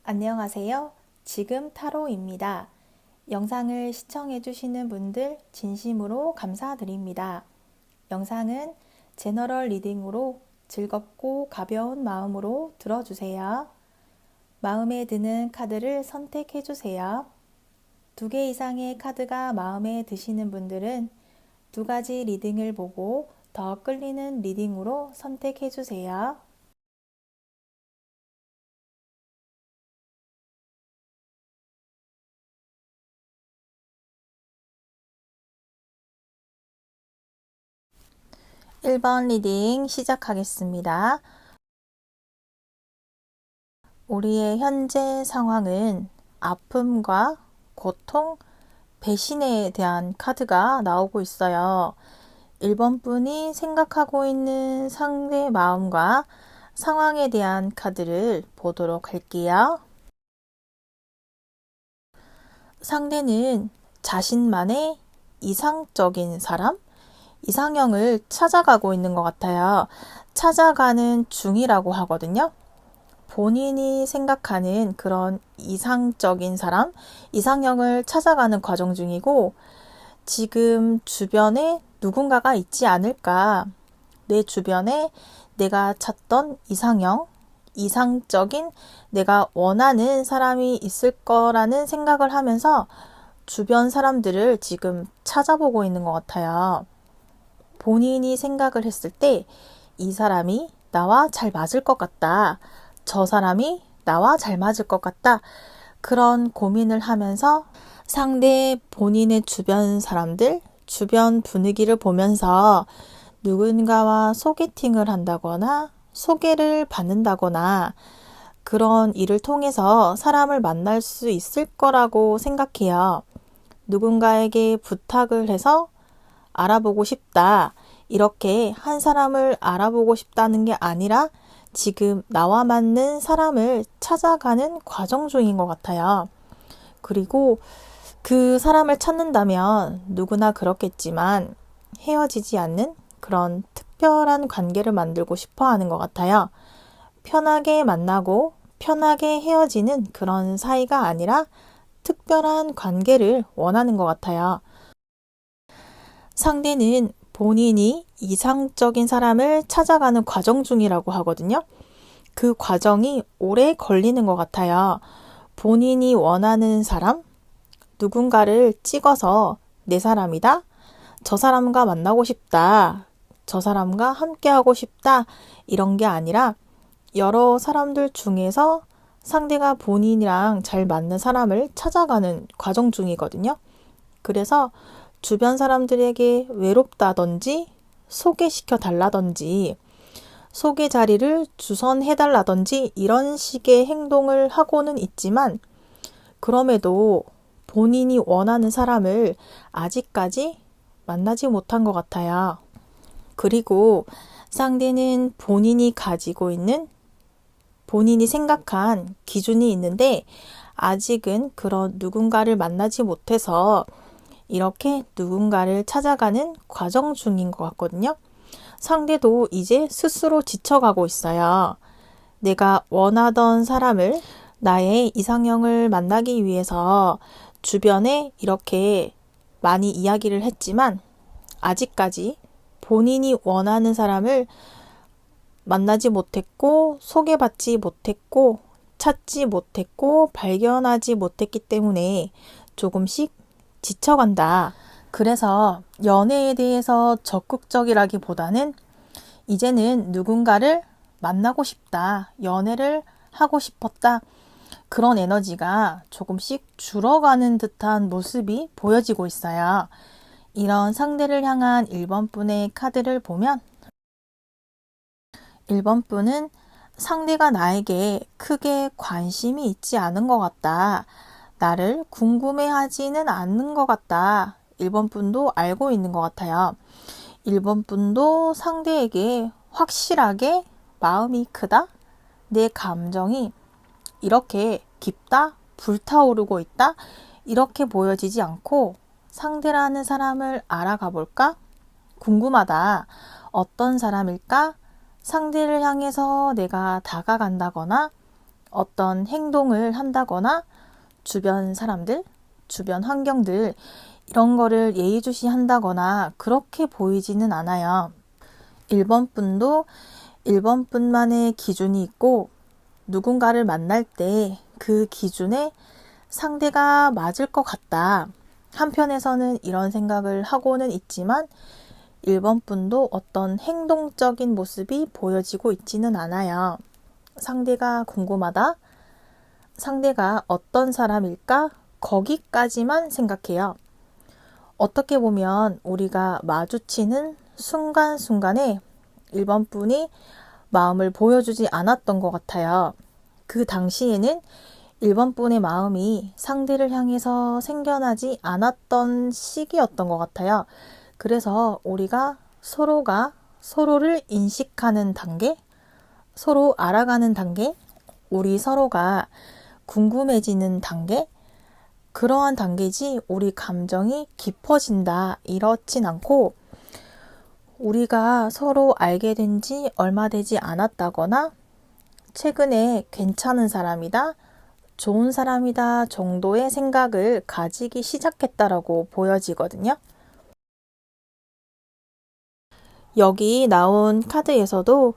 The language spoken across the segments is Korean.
안녕하세요. 지금 타로입니다. 영상을 시청해주시는 분들 진심으로 감사드립니다. 영상은 제너럴 리딩으로 즐겁고 가벼운 마음으로 들어주세요. 마음에 드는 카드를 선택해주세요. 2개 이상의 카드가 마음에 드시는 분들은 2가지 리딩을 보고 더 끌리는 리딩으로 선택해주세요. 1번 리딩 시작하겠습니다. 우리의 현재 상황은 아픔과 고통, 배신에 대한 카드가 나오고 있어요. 1번 분이 생각하고 있는 상대의 마음과 상황에 대한 카드를 보도록 할게요. 상대는 자신만의 이상적인 사람, 이상형을 찾아가고 있는 것 같아요. 찾아가는 중이라고 하거든요. 본인이 생각하는 그런 이상적인 사람, 이상형을 찾아가는 과정 중이고, 지금 주변에 누군가가 있지 않을까? 내 주변에 내가 찾던 이상형, 이상적인 내가 원하는 사람이 있을 거라는 생각을 하면서 주변 사람들을 지금 찾아보고 있는 것 같아요. 본인이 생각을 했을 때 이 사람이 나와 잘 맞을 것 같다. 저 사람이 나와 잘 맞을 것 같다. 그런 고민을 하면서 상대 본인의 주변 사람들, 주변 분위기를 보면서 누군가와 소개팅을 한다거나 소개를 받는다거나 그런 일을 통해서 사람을 만날 수 있을 거라고 생각해요. 누군가에게 부탁을 해서 알아보고 싶다. 이렇게 한 사람을 알아보고 싶다는 게 아니라 지금 나와 맞는 사람을 찾아가는 과정 중인 것 같아요. 그리고 그 사람을 찾는다면 누구나 그렇겠지만 헤어지지 않는 그런 특별한 관계를 만들고 싶어 하는 것 같아요. 편하게 만나고 편하게 헤어지는 그런 사이가 아니라 특별한 관계를 원하는 것 같아요. 상대는 본인이 이상적인 사람을 찾아가는 과정 중이라고 하거든요. 그 과정이 오래 걸리는 것 같아요. 본인이 원하는 사람, 누군가를 찍어서 내 사람이다. 저 사람과 만나고 싶다. 저 사람과 함께하고 싶다. 이런 게 아니라 여러 사람들 중에서 상대가 본인이랑 잘 맞는 사람을 찾아가는 과정 중이거든요. 그래서 주변 사람들에게 외롭다든지 소개시켜 달라든지 소개 자리를 주선해 달라든지 이런 식의 행동을 하고는 있지만 그럼에도 본인이 원하는 사람을 아직까지 만나지 못한 것 같아요. 그리고 상대는 본인이 가지고 있는 본인이 생각한 기준이 있는데 아직은 그런 누군가를 만나지 못해서 이렇게 누군가를 찾아가는 과정 중인 것 같거든요. 상대도 이제 스스로 지쳐가고 있어요. 내가 원하던 사람을 나의 이상형을 만나기 위해서 주변에 이렇게 많이 이야기를 했지만 아직까지 본인이 원하는 사람을 만나지 못했고 소개받지 못했고 찾지 못했고 발견하지 못했기 때문에 조금씩 지쳐간다. 그래서 연애에 대해서 적극적이라기보다는 이제는 누군가를 만나고 싶다. 연애를 하고 싶었다. 그런 에너지가 조금씩 줄어가는 듯한 모습이 보여지고 있어요. 이런 상대를 향한 1번 분의 카드를 보면 1번 분은 상대가 나에게 크게 관심이 있지 않은 것 같다. 나를 궁금해하지는 않는 것 같다. 1번 분도 알고 있는 것 같아요. 1번 분도 상대에게 확실하게 마음이 크다. 내 감정이 이렇게 깊다. 불타오르고 있다. 이렇게 보여지지 않고 상대라는 사람을 알아가 볼까? 궁금하다. 어떤 사람일까? 상대를 향해서 내가 다가간다거나 어떤 행동을 한다거나 주변 사람들, 주변 환경들 이런 거를 예의주시 한다거나 그렇게 보이지는 않아요. 1번 분도 1번 분만의 기준이 있고 누군가를 만날 때 그 기준에 상대가 맞을 것 같다. 한편에서는 이런 생각을 하고는 있지만 1번 분도 어떤 행동적인 모습이 보여지고 있지는 않아요. 상대가 궁금하다. 상대가 어떤 사람일까? 거기까지만 생각해요. 어떻게 보면 우리가 마주치는 순간순간에 1번 분이 마음을 보여주지 않았던 것 같아요. 그 당시에는 1번 분의 마음이 상대를 향해서 생겨나지 않았던 시기였던 것 같아요. 그래서 우리가 서로가 서로를 인식하는 단계, 서로 알아가는 단계, 우리 서로가 궁금해지는 단계, 그러한 단계지 우리 감정이 깊어진다 이렇진 않고 우리가 서로 알게 된 지 얼마 되지 않았다거나 최근에 괜찮은 사람이다, 좋은 사람이다 정도의 생각을 가지기 시작했다라고 보여지거든요. 여기 나온 카드에서도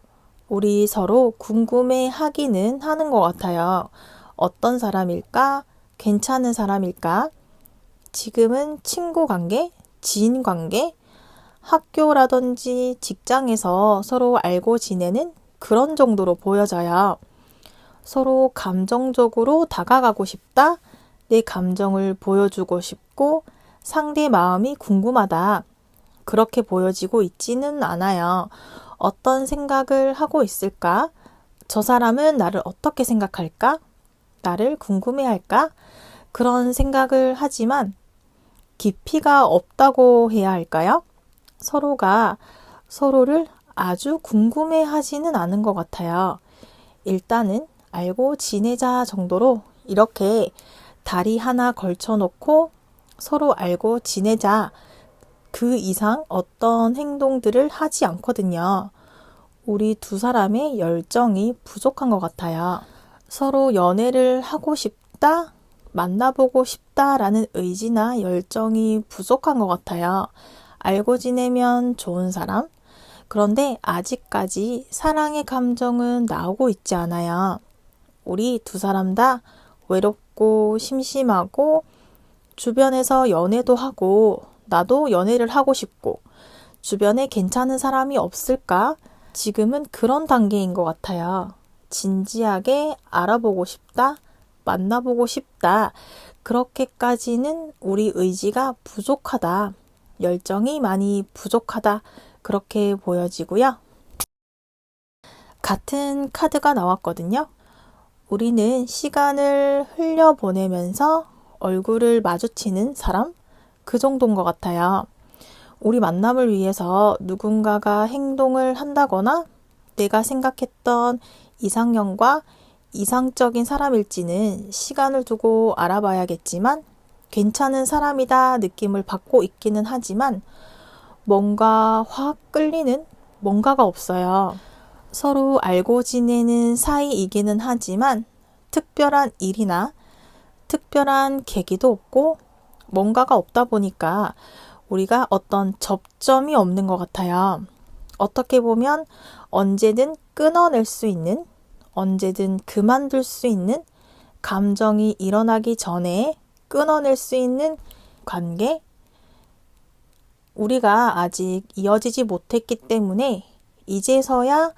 우리 서로 궁금해 하기는 하는 것 같아요. 어떤 사람일까? 괜찮은 사람일까? 지금은 친구 관계, 지인 관계, 학교라든지 직장에서 서로 알고 지내는 그런 정도로 보여져요. 서로 감정적으로 다가가고 싶다. 내 감정을 보여주고 싶고 상대 마음이 궁금하다. 그렇게 보여지고 있지는 않아요. 어떤 생각을 하고 있을까? 저 사람은 나를 어떻게 생각할까? 나를 궁금해할까? 그런 생각을 하지만 깊이가 없다고 해야 할까요? 서로가 서로를 아주 궁금해하지는 않은 것 같아요. 일단은 알고 지내자 정도로 이렇게 다리 하나 걸쳐놓고 서로 알고 지내자. 그 이상 어떤 행동들을 하지 않거든요. 우리 두 사람의 열정이 부족한 것 같아요. 서로 연애를 하고 싶다, 만나보고 싶다라는 의지나 열정이 부족한 것 같아요. 알고 지내면 좋은 사람? 그런데 아직까지 사랑의 감정은 나오고 있지 않아요. 우리 두 사람 다 외롭고 심심하고 주변에서 연애도 하고 나도 연애를 하고 싶고 주변에 괜찮은 사람이 없을까? 지금은 그런 단계인 것 같아요. 진지하게 알아보고 싶다, 만나보고 싶다. 그렇게까지는 우리 의지가 부족하다. 열정이 많이 부족하다. 그렇게 보여지고요. 같은 카드가 나왔거든요. 우리는 시간을 흘려보내면서 얼굴을 마주치는 사람? 그 정도인 것 같아요. 우리 만남을 위해서 누군가가 행동을 한다거나 내가 생각했던 이상형과 이상적인 사람일지는 시간을 두고 알아봐야겠지만 괜찮은 사람이다 느낌을 받고 있기는 하지만 뭔가 확 끌리는 뭔가가 없어요. 서로 알고 지내는 사이이기는 하지만 특별한 일이나 특별한 계기도 없고 뭔가가 없다 보니까 우리가 어떤 접점이 없는 것 같아요. 어떻게 보면 언제든 끊어낼 수 있는, 언제든 그만둘 수 있는, 감정이 일어나기 전에 끊어낼 수 있는 관계? 우리가 아직 이어지지 못했기 때문에 이제서야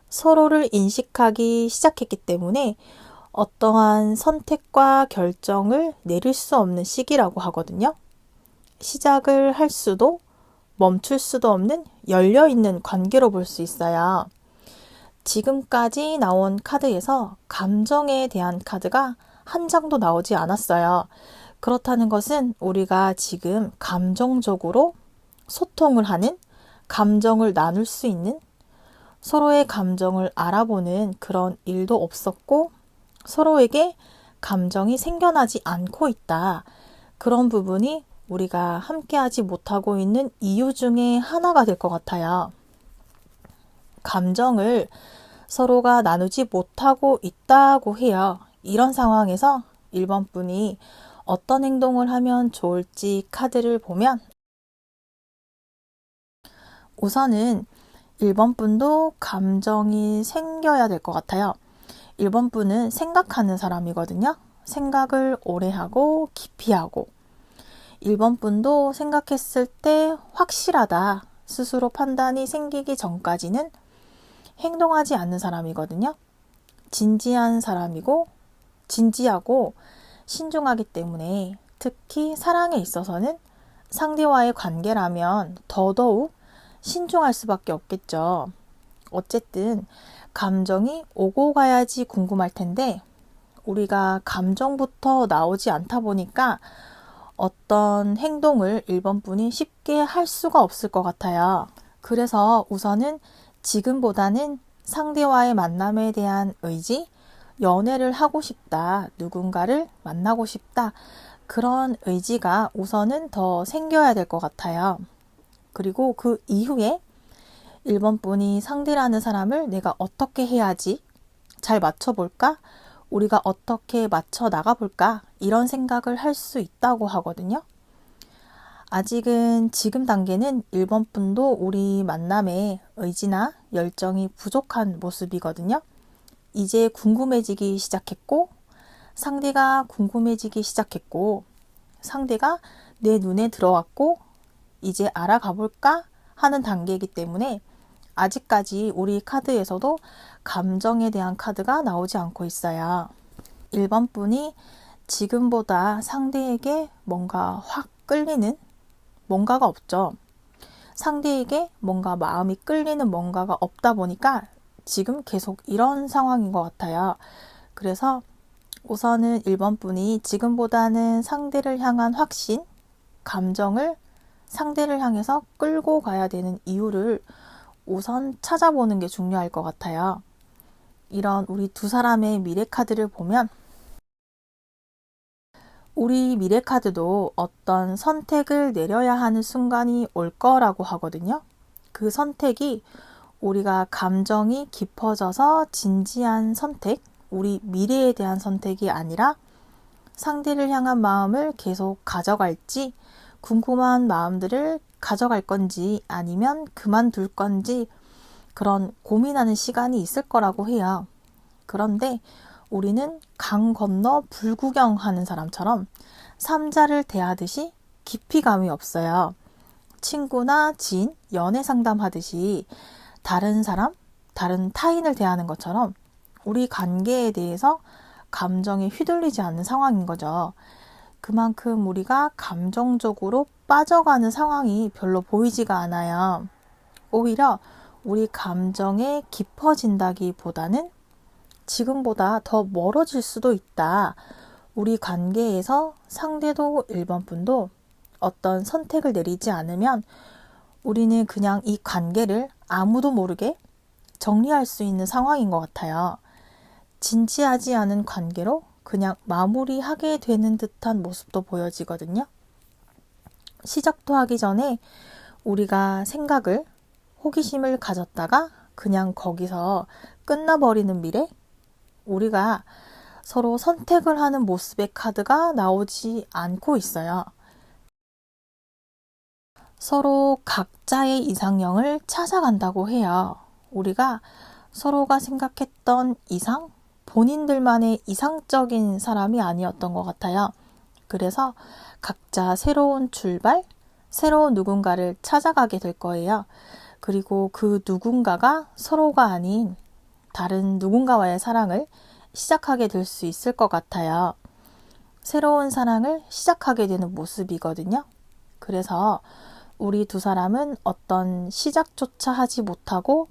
서로를 인식하기 시작했기 때문에 어떠한 선택과 결정을 내릴 수 없는 시기라고 하거든요. 시작을 할 수도 멈출 수도 없는 열려있는 관계로 볼 수 있어요. 지금까지 나온 카드에서 감정에 대한 카드가 한 장도 나오지 않았어요. 그렇다는 것은 우리가 지금 감정적으로 소통을 하는, 감정을 나눌 수 있는, 서로의 감정을 알아보는 그런 일도 없었고 서로에게 감정이 생겨나지 않고 있다. 그런 부분이 우리가 함께하지 못하고 있는 이유 중에 하나가 될 것 같아요. 감정을 서로가 나누지 못하고 있다고 해요. 이런 상황에서 1번 분이 어떤 행동을 하면 좋을지 카드를 보면 우선은 1번 분도 감정이 생겨야 될 것 같아요. 1번 분은 생각하는 사람이거든요. 생각을 오래 하고 깊이 하고 1번 분도 생각했을 때 확실하다 스스로 판단이 생기기 전까지는 행동하지 않는 사람이거든요. 진지한 사람이고 진지하고 신중하기 때문에 특히 사랑에 있어서는 상대와의 관계라면 더더욱 신중할 수밖에 없겠죠. 어쨌든 감정이 오고 가야지 궁금할 텐데 우리가 감정부터 나오지 않다 보니까 어떤 행동을 1번 분이 쉽게 할 수가 없을 것 같아요. 그래서 우선은 지금보다는 상대와의 만남에 대한 의지, 연애를 하고 싶다, 누군가를 만나고 싶다, 그런 의지가 우선은 더 생겨야 될 것 같아요. 그리고 그 이후에 1번 분이 상대라는 사람을 내가 어떻게 해야지 잘 맞춰볼까? 우리가 어떻게 맞춰 나가볼까? 이런 생각을 할 수 있다고 하거든요. 아직은 지금 단계는 1번 분도 우리 만남에 의지나 열정이 부족한 모습이거든요. 이제 궁금해지기 시작했고, 상대가 궁금해지기 시작했고, 상대가 내 눈에 들어왔고, 이제 알아가 볼까 하는 단계이기 때문에 아직까지 우리 카드에서도 감정에 대한 카드가 나오지 않고 있어요. 1번 분이 지금보다 상대에게 뭔가 확 끌리는 뭔가가 없죠. 상대에게 뭔가 마음이 끌리는 뭔가가 없다 보니까 지금 계속 이런 상황인 것 같아요. 그래서 우선은 1번 분이 지금보다는 상대를 향한 확신, 감정을 상대를 향해서 끌고 가야 되는 이유를 우선 찾아보는 게 중요할 것 같아요. 이런 우리 두 사람의 미래 카드를 보면 우리 미래 카드도 어떤 선택을 내려야 하는 순간이 올 거라고 하거든요. 그 선택이 우리가 감정이 깊어져서 진지한 선택, 우리 미래에 대한 선택이 아니라 상대를 향한 마음을 계속 가져갈지, 궁금한 마음들을 가져갈 건지 아니면 그만둘 건지 그런 고민하는 시간이 있을 거라고 해요. 그런데 우리는 강 건너 불구경하는 사람처럼 삼자를 대하듯이 깊이감이 없어요. 친구나 지인, 연애 상담하듯이 다른 사람, 다른 타인을 대하는 것처럼 우리 관계에 대해서 감정에 휘둘리지 않는 상황인 거죠. 그만큼 우리가 감정적으로 빠져가는 상황이 별로 보이지가 않아요. 오히려 우리 감정에 깊어진다기보다는 지금보다 더 멀어질 수도 있다. 우리 관계에서 상대도 1번 분도 어떤 선택을 내리지 않으면 우리는 그냥 이 관계를 아무도 모르게 정리할 수 있는 상황인 것 같아요. 진지하지 않은 관계로 그냥 마무리하게 되는 듯한 모습도 보여지거든요. 시작도 하기 전에 우리가 생각을, 호기심을 가졌다가 그냥 거기서 끝나버리는 미래? 우리가 서로 선택을 하는 모습의 카드가 나오지 않고 있어요. 서로 각자의 이상형을 찾아간다고 해요. 우리가 서로가 생각했던 이상, 본인들만의 이상적인 사람이 아니었던 것 같아요. 그래서 각자 새로운 출발, 새로운 누군가를 찾아가게 될 거예요. 그리고 그 누군가가 서로가 아닌 다른 누군가와의 사랑을 시작하게 될 수 있을 것 같아요. 새로운 사랑을 시작하게 되는 모습이거든요. 그래서 우리 두 사람은 어떤 시작조차 하지 못하고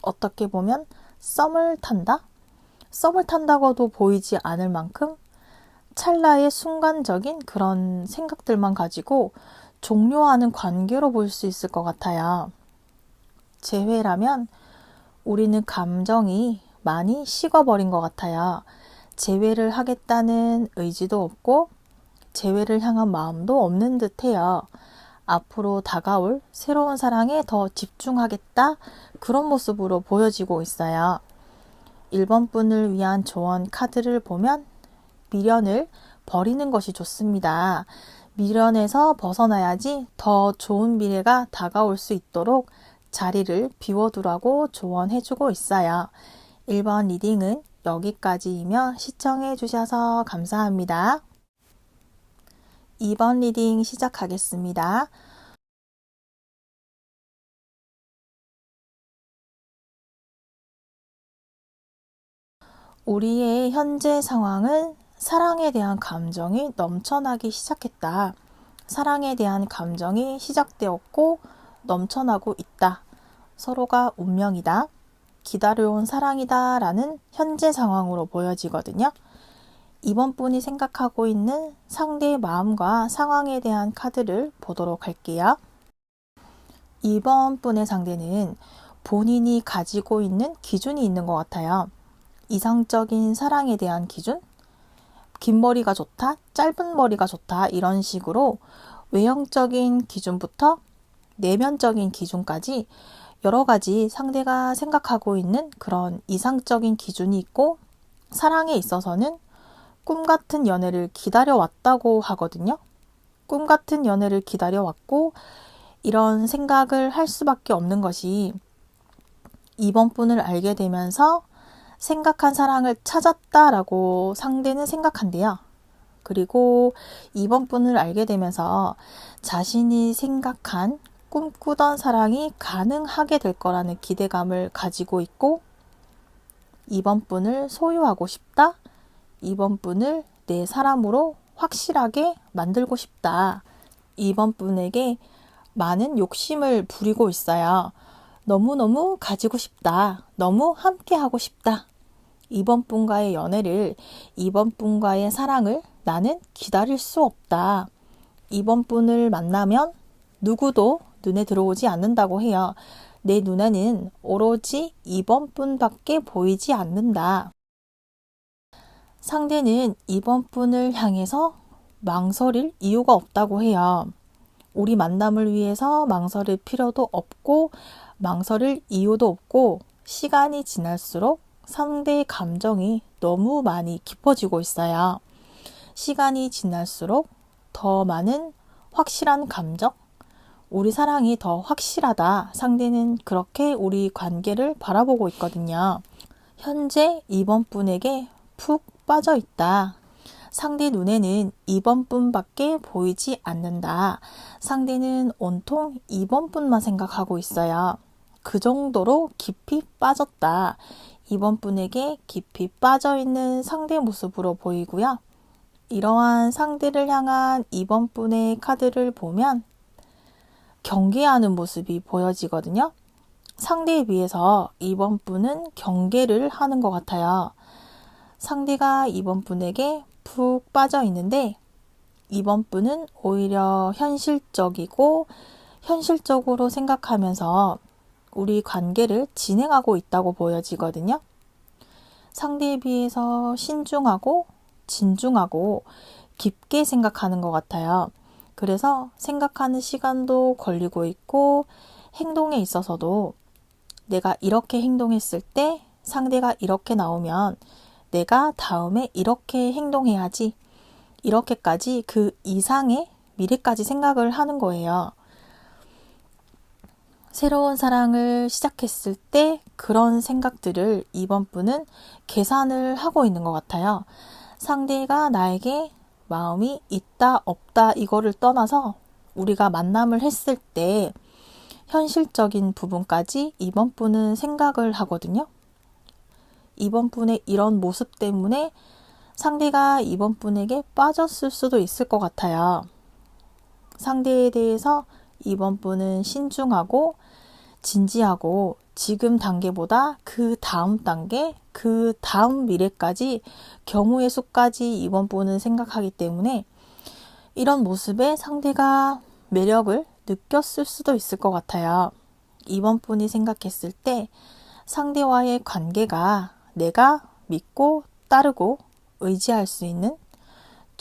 어떻게 보면 썸을 탄다? 썸을 탄다고도 보이지 않을 만큼 찰나의 순간적인 그런 생각들만 가지고 종료하는 관계로 볼 수 있을 것 같아요. 재회라면 우리는 감정이 많이 식어버린 것 같아요. 재회를 하겠다는 의지도 없고 재회를 향한 마음도 없는 듯해요. 앞으로 다가올 새로운 사랑에 더 집중하겠다 그런 모습으로 보여지고 있어요. 1번 분을 위한 조언 카드를 보면 미련을 버리는 것이 좋습니다. 미련에서 벗어나야지 더 좋은 미래가 다가올 수 있도록 자리를 비워두라고 조언해주고 있어요. 1번 리딩은 여기까지이며 시청해 주셔서 감사합니다. 2번 리딩 시작하겠습니다. 우리의 현재 상황은 사랑에 대한 감정이 넘쳐나기 시작했다. 사랑에 대한 감정이 시작되었고 넘쳐나고 있다. 서로가 운명이다. 기다려온 사랑이다 라는 현재 상황으로 보여지거든요. 이번 분이 생각하고 있는 상대의 마음과 상황에 대한 카드를 보도록 할게요. 이번 분의 상대는 본인이 가지고 있는 기준이 있는 것 같아요. 이상적인 사랑에 대한 기준? 긴 머리가 좋다, 짧은 머리가 좋다 이런 식으로 외형적인 기준부터 내면적인 기준까지 여러 가지 상대가 생각하고 있는 그런 이상적인 기준이 있고 사랑에 있어서는 꿈 같은 연애를 기다려왔다고 하거든요. 꿈 같은 연애를 기다려왔고 이런 생각을 할 수밖에 없는 것이 이번 분을 알게 되면서 생각한 사랑을 찾았다라고 상대는 생각한대요. 그리고 이번 분을 알게 되면서 자신이 생각한 꿈꾸던 사랑이 가능하게 될 거라는 기대감을 가지고 있고 이번 분을 소유하고 싶다. 이번 분을 내 사람으로 확실하게 만들고 싶다. 이번 분에게 많은 욕심을 부리고 있어요. 너무너무 가지고 싶다. 너무 함께하고 싶다. 이번 분과의 연애를, 이번 분과의 사랑을 나는 기다릴 수 없다. 이번 분을 만나면 누구도 눈에 들어오지 않는다고 해요. 내 눈에는 오로지 이번 분밖에 보이지 않는다. 상대는 이번 분을 향해서 망설일 이유가 없다고 해요. 우리 만남을 위해서 망설일 필요도 없고 망설일 이유도 없고 시간이 지날수록 상대의 감정이 너무 많이 깊어지고 있어요. 시간이 지날수록 더 많은 확실한 감정, 우리 사랑이 더 확실하다. 상대는 그렇게 우리 관계를 바라보고 있거든요. 현재 이번 분에게 푹 빠져 있다. 상대 눈에는 이번 분밖에 보이지 않는다. 상대는 온통 이번 분만 생각하고 있어요. 그 정도로 깊이 빠졌다. 이번 분에게 깊이 빠져있는 상대 모습으로 보이고요. 이러한 상대를 향한 이번 분의 카드를 보면 경계하는 모습이 보여지거든요. 상대에 비해서 이번 분은 경계를 하는 것 같아요. 상대가 이번 분에게 푹 빠져 있는데 이번 분은 오히려 현실적이고 현실적으로 생각하면서 우리 관계를 진행하고 있다고 보여지거든요. 상대에 비해서 신중하고 진중하고 깊게 생각하는 것 같아요. 그래서 생각하는 시간도 걸리고 있고 행동에 있어서도 내가 이렇게 행동했을 때 상대가 이렇게 나오면 내가 다음에 이렇게 행동해야지. 이렇게까지 그 이상의 미래까지 생각을 하는 거예요. 새로운 사랑을 시작했을 때 그런 생각들을 이번 분은 계산을 하고 있는 것 같아요. 상대가 나에게 마음이 있다 없다 이거를 떠나서 우리가 만남을 했을 때 현실적인 부분까지 이번 분은 생각을 하거든요. 이번 분의 이런 모습 때문에 상대가 이번 분에게 빠졌을 수도 있을 것 같아요. 상대에 대해서 이번 분은 신중하고 진지하고 지금 단계보다 그 다음 단계, 그 다음 미래까지 경우의 수까지 이번 분은 생각하기 때문에 이런 모습에 상대가 매력을 느꼈을 수도 있을 것 같아요. 이번 분이 생각했을 때 상대와의 관계가 내가 믿고 따르고 의지할 수 있는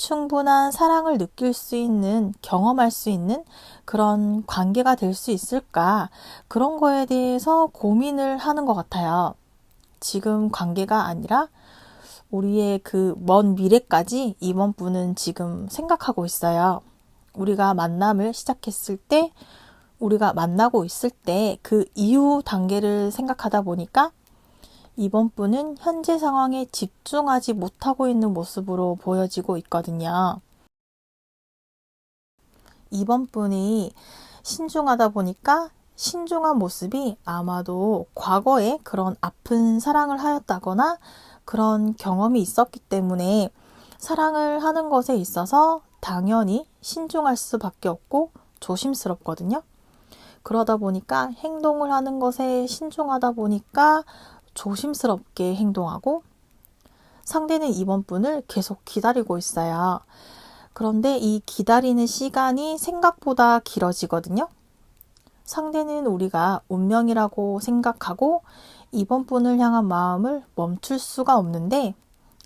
충분한 사랑을 느낄 수 있는, 경험할 수 있는 그런 관계가 될 수 있을까? 그런 거에 대해서 고민을 하는 것 같아요. 지금 관계가 아니라 우리의 그 먼 미래까지 이번 분은 지금 생각하고 있어요. 우리가 만남을 시작했을 때, 우리가 만나고 있을 때 그 이후 단계를 생각하다 보니까 이번 분은 현재 상황에 집중하지 못하고 있는 모습으로 보여지고 있거든요. 이번 분이 신중하다 보니까 신중한 모습이 아마도 과거에 그런 아픈 사랑을 하였다거나 그런 경험이 있었기 때문에 사랑을 하는 것에 있어서 당연히 신중할 수밖에 없고 조심스럽거든요. 그러다 보니까 행동을 하는 것에 신중하다 보니까 조심스럽게 행동하고 상대는 이번 분을 계속 기다리고 있어요. 그런데 이 기다리는 시간이 생각보다 길어지거든요. 상대는 우리가 운명이라고 생각하고 이번 분을 향한 마음을 멈출 수가 없는데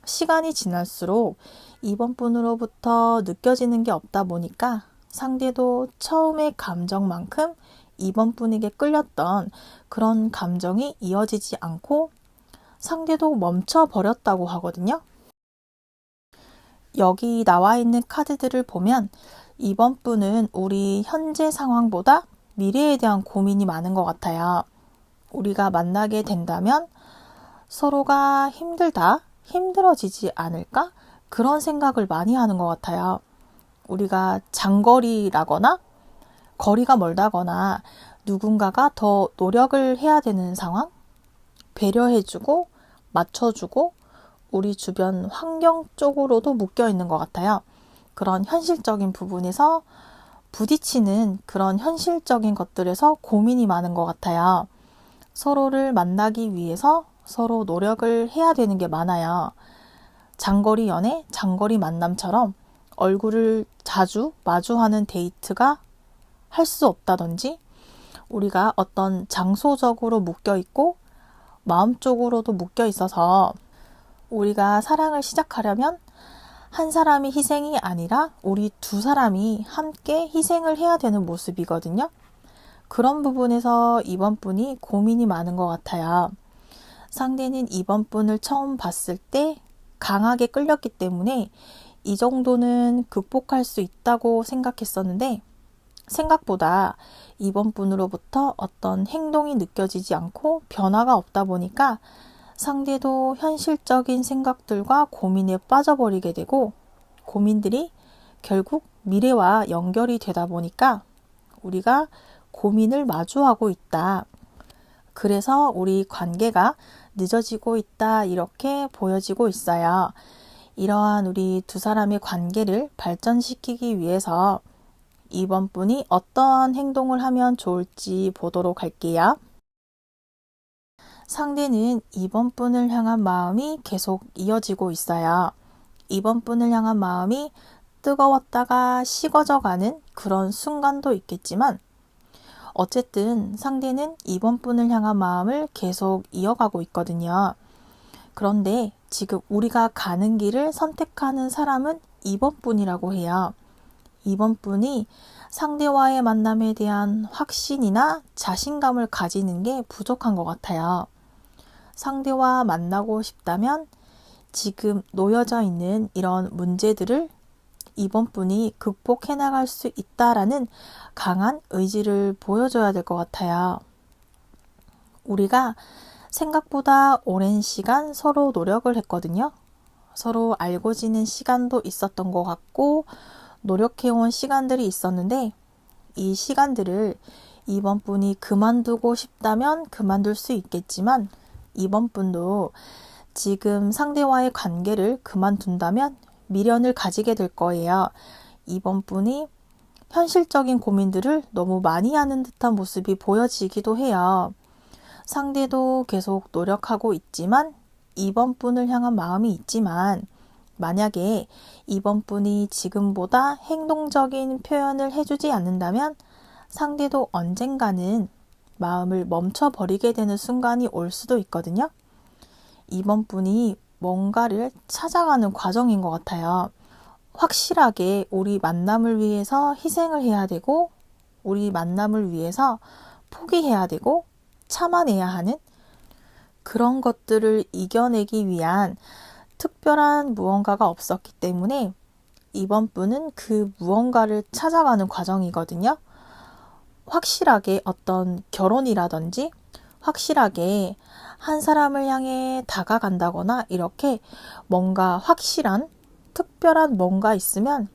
시간이 지날수록 이번 분으로부터 느껴지는 게 없다 보니까 상대도 처음의 감정만큼 이번 분에게 끌렸던 그런 감정이 이어지지 않고 상대도 멈춰버렸다고 하거든요. 여기 나와 있는 카드들을 보면 이번 분은 우리 현재 상황보다 미래에 대한 고민이 많은 것 같아요. 우리가 만나게 된다면 서로가 힘들어지지 않을까? 그런 생각을 많이 하는 것 같아요. 우리가 장거리라거나 거리가 멀다거나 누군가가 더 노력을 해야 되는 상황? 배려해주고 맞춰주고 우리 주변 환경 쪽으로도 묶여 있는 것 같아요. 그런 현실적인 부분에서 부딪히는 그런 현실적인 것들에서 고민이 많은 것 같아요. 서로를 만나기 위해서 서로 노력을 해야 되는 게 많아요. 장거리 연애, 장거리 만남처럼 얼굴을 자주 마주하는 데이트가 할 수 없다든지 우리가 어떤 장소적으로 묶여 있고 마음적으로도 묶여 있어서 우리가 사랑을 시작하려면 한 사람이 희생이 아니라 우리 두 사람이 함께 희생을 해야 되는 모습이거든요. 그런 부분에서 이번 분이 고민이 많은 것 같아요. 상대는 이번 분을 처음 봤을 때 강하게 끌렸기 때문에 이 정도는 극복할 수 있다고 생각했었는데 생각보다 이번 분으로부터 어떤 행동이 느껴지지 않고 변화가 없다 보니까 상대도 현실적인 생각들과 고민에 빠져버리게 되고 고민들이 결국 미래와 연결이 되다 보니까 우리가 고민을 마주하고 있다. 그래서 우리 관계가 늦어지고 있다. 이렇게 보여지고 있어요. 이러한 우리 두 사람의 관계를 발전시키기 위해서 이번 분이 어떠한 행동을 하면 좋을지 보도록 할게요. 상대는 이번 분을 향한 마음이 계속 이어지고 있어요. 이번 분을 향한 마음이 뜨거웠다가 식어져 가는 그런 순간도 있겠지만 어쨌든 상대는 이번 분을 향한 마음을 계속 이어가고 있거든요. 그런데 지금 우리가 가는 길을 선택하는 사람은 이번 분이라고 해요. 이번 분이 상대와의 만남에 대한 확신이나 자신감을 가지는 게 부족한 것 같아요. 상대와 만나고 싶다면 지금 놓여져 있는 이런 문제들을 이번 분이 극복해 나갈 수 있다라는 강한 의지를 보여줘야 될 것 같아요. 우리가 생각보다 오랜 시간 서로 노력을 했거든요. 서로 알고 지낸 시간도 있었던 것 같고 노력해온 시간들이 있었는데 이 시간들을 이번 분이 그만두고 싶다면 그만둘 수 있겠지만 이번 분도 지금 상대와의 관계를 그만둔다면 미련을 가지게 될 거예요. 이번 분이 현실적인 고민들을 너무 많이 하는 듯한 모습이 보여지기도 해요. 상대도 계속 노력하고 있지만 이번 분을 향한 마음이 있지만 만약에 이번 분이 지금보다 행동적인 표현을 해주지 않는다면 상대도 언젠가는 마음을 멈춰버리게 되는 순간이 올 수도 있거든요. 이번 분이 뭔가를 찾아가는 과정인 것 같아요. 확실하게 우리 만남을 위해서 희생을 해야 되고 우리 만남을 위해서 포기해야 되고 참아내야 하는 그런 것들을 이겨내기 위한 특별한 무언가가 없었기 때문에 이번 분은 그 무언가를 찾아가는 과정이거든요. 확실하게 어떤 결혼이라든지 확실하게 한 사람을 향해 다가간다거나 이렇게 뭔가 확실한 특별한 뭔가 있으면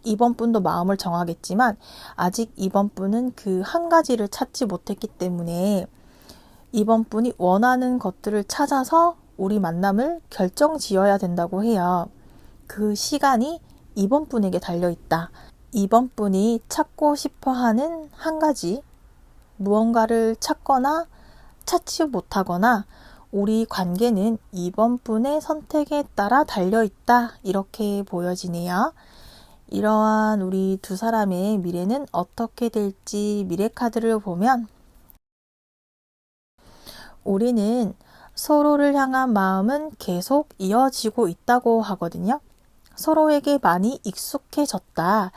이번 분도 마음을 정하겠지만 아직 이번 분은 그 한 가지를 찾지 못했기 때문에 이번 분이 원하는 것들을 찾아서 우리 만남을 결정 지어야 된다고 해요. 그 시간이 이번 분에게 달려있다. 이번 분이 찾고 싶어 하는 한 가지, 무언가를 찾거나 찾지 못하거나 우리 관계는 이번 분의 선택에 따라 달려있다. 이렇게 보여지네요. 이러한 우리 두 사람의 미래는 어떻게 될지 미래 카드를 보면 우리는 서로를 향한 마음은 계속 이어지고 있다고 하거든요. 서로에게 많이 익숙해졌다.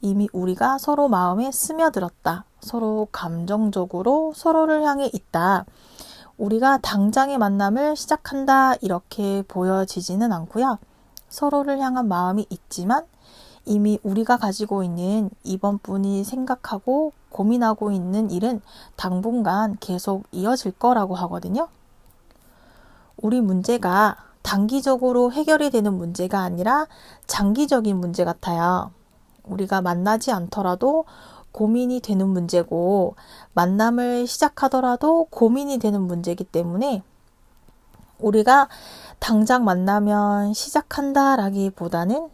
이미 우리가 서로 마음에 스며들었다. 서로 감정적으로 서로를 향해 있다. 우리가 당장의 만남을 시작한다. 이렇게 보여지지는 않고요. 서로를 향한 마음이 있지만 이미 우리가 가지고 있는 이번 분이 생각하고 고민하고 있는 일은 당분간 계속 이어질 거라고 하거든요. 우리 문제가 단기적으로 해결이 되는 문제가 아니라 장기적인 문제 같아요. 우리가 만나지 않더라도 고민이 되는 문제고 만남을 시작하더라도 고민이 되는 문제이기 때문에 우리가 당장 만나면 시작한다라기보다는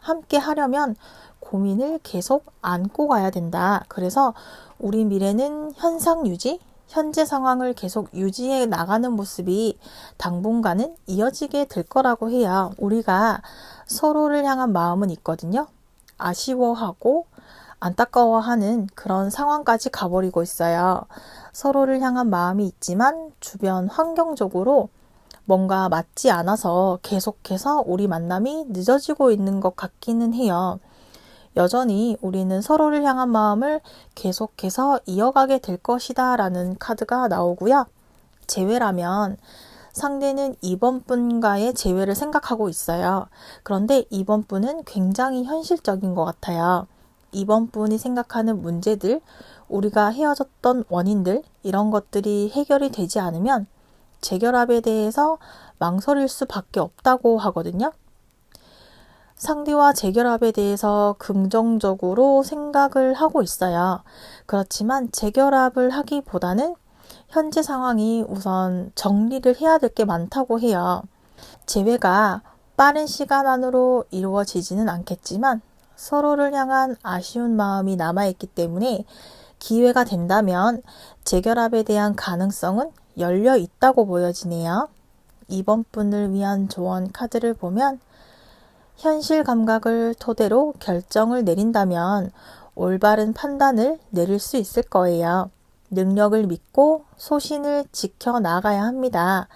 함께 하려면 고민을 계속 안고 가야 된다. 그래서 우리 미래는 현상 유지, 현재 상황을 계속 유지해 나가는 모습이 당분간은 이어지게 될 거라고 해요. 우리가 서로를 향한 마음은 있거든요. 아쉬워하고 안타까워하는 그런 상황까지 가버리고 있어요. 서로를 향한 마음이 있지만 주변 환경적으로 뭔가 맞지 않아서 계속해서 우리 만남이 늦어지고 있는 것 같기는 해요. 여전히 우리는 서로를 향한 마음을 계속해서 이어가게 될 것이다 라는 카드가 나오고요. 재회라면 상대는 이번 분과의 재회를 생각하고 있어요. 그런데 이번 분은 굉장히 현실적인 것 같아요. 이번 분이 생각하는 문제들, 우리가 헤어졌던 원인들, 이런 것들이 해결이 되지 않으면 재결합에 대해서 망설일 수밖에 없다고 하거든요. 상대와 재결합에 대해서 긍정적으로 생각을 하고 있어요. 그렇지만 재결합을 하기보다는 현재 상황이 우선 정리를 해야 될 게 많다고 해요. 재회가 빠른 시간 안으로 이루어지지는 않겠지만 서로를 향한 아쉬운 마음이 남아있기 때문에 기회가 된다면 재결합에 대한 가능성은 열려 있다고 보여지네요. 이번 분을 위한 조언 카드를 보면 현실 감각을 토대로 결정을 내린다면 올바른 판단을 내릴 수 있을 거예요. 능력을 믿고 소신을 지켜나가야 합니다.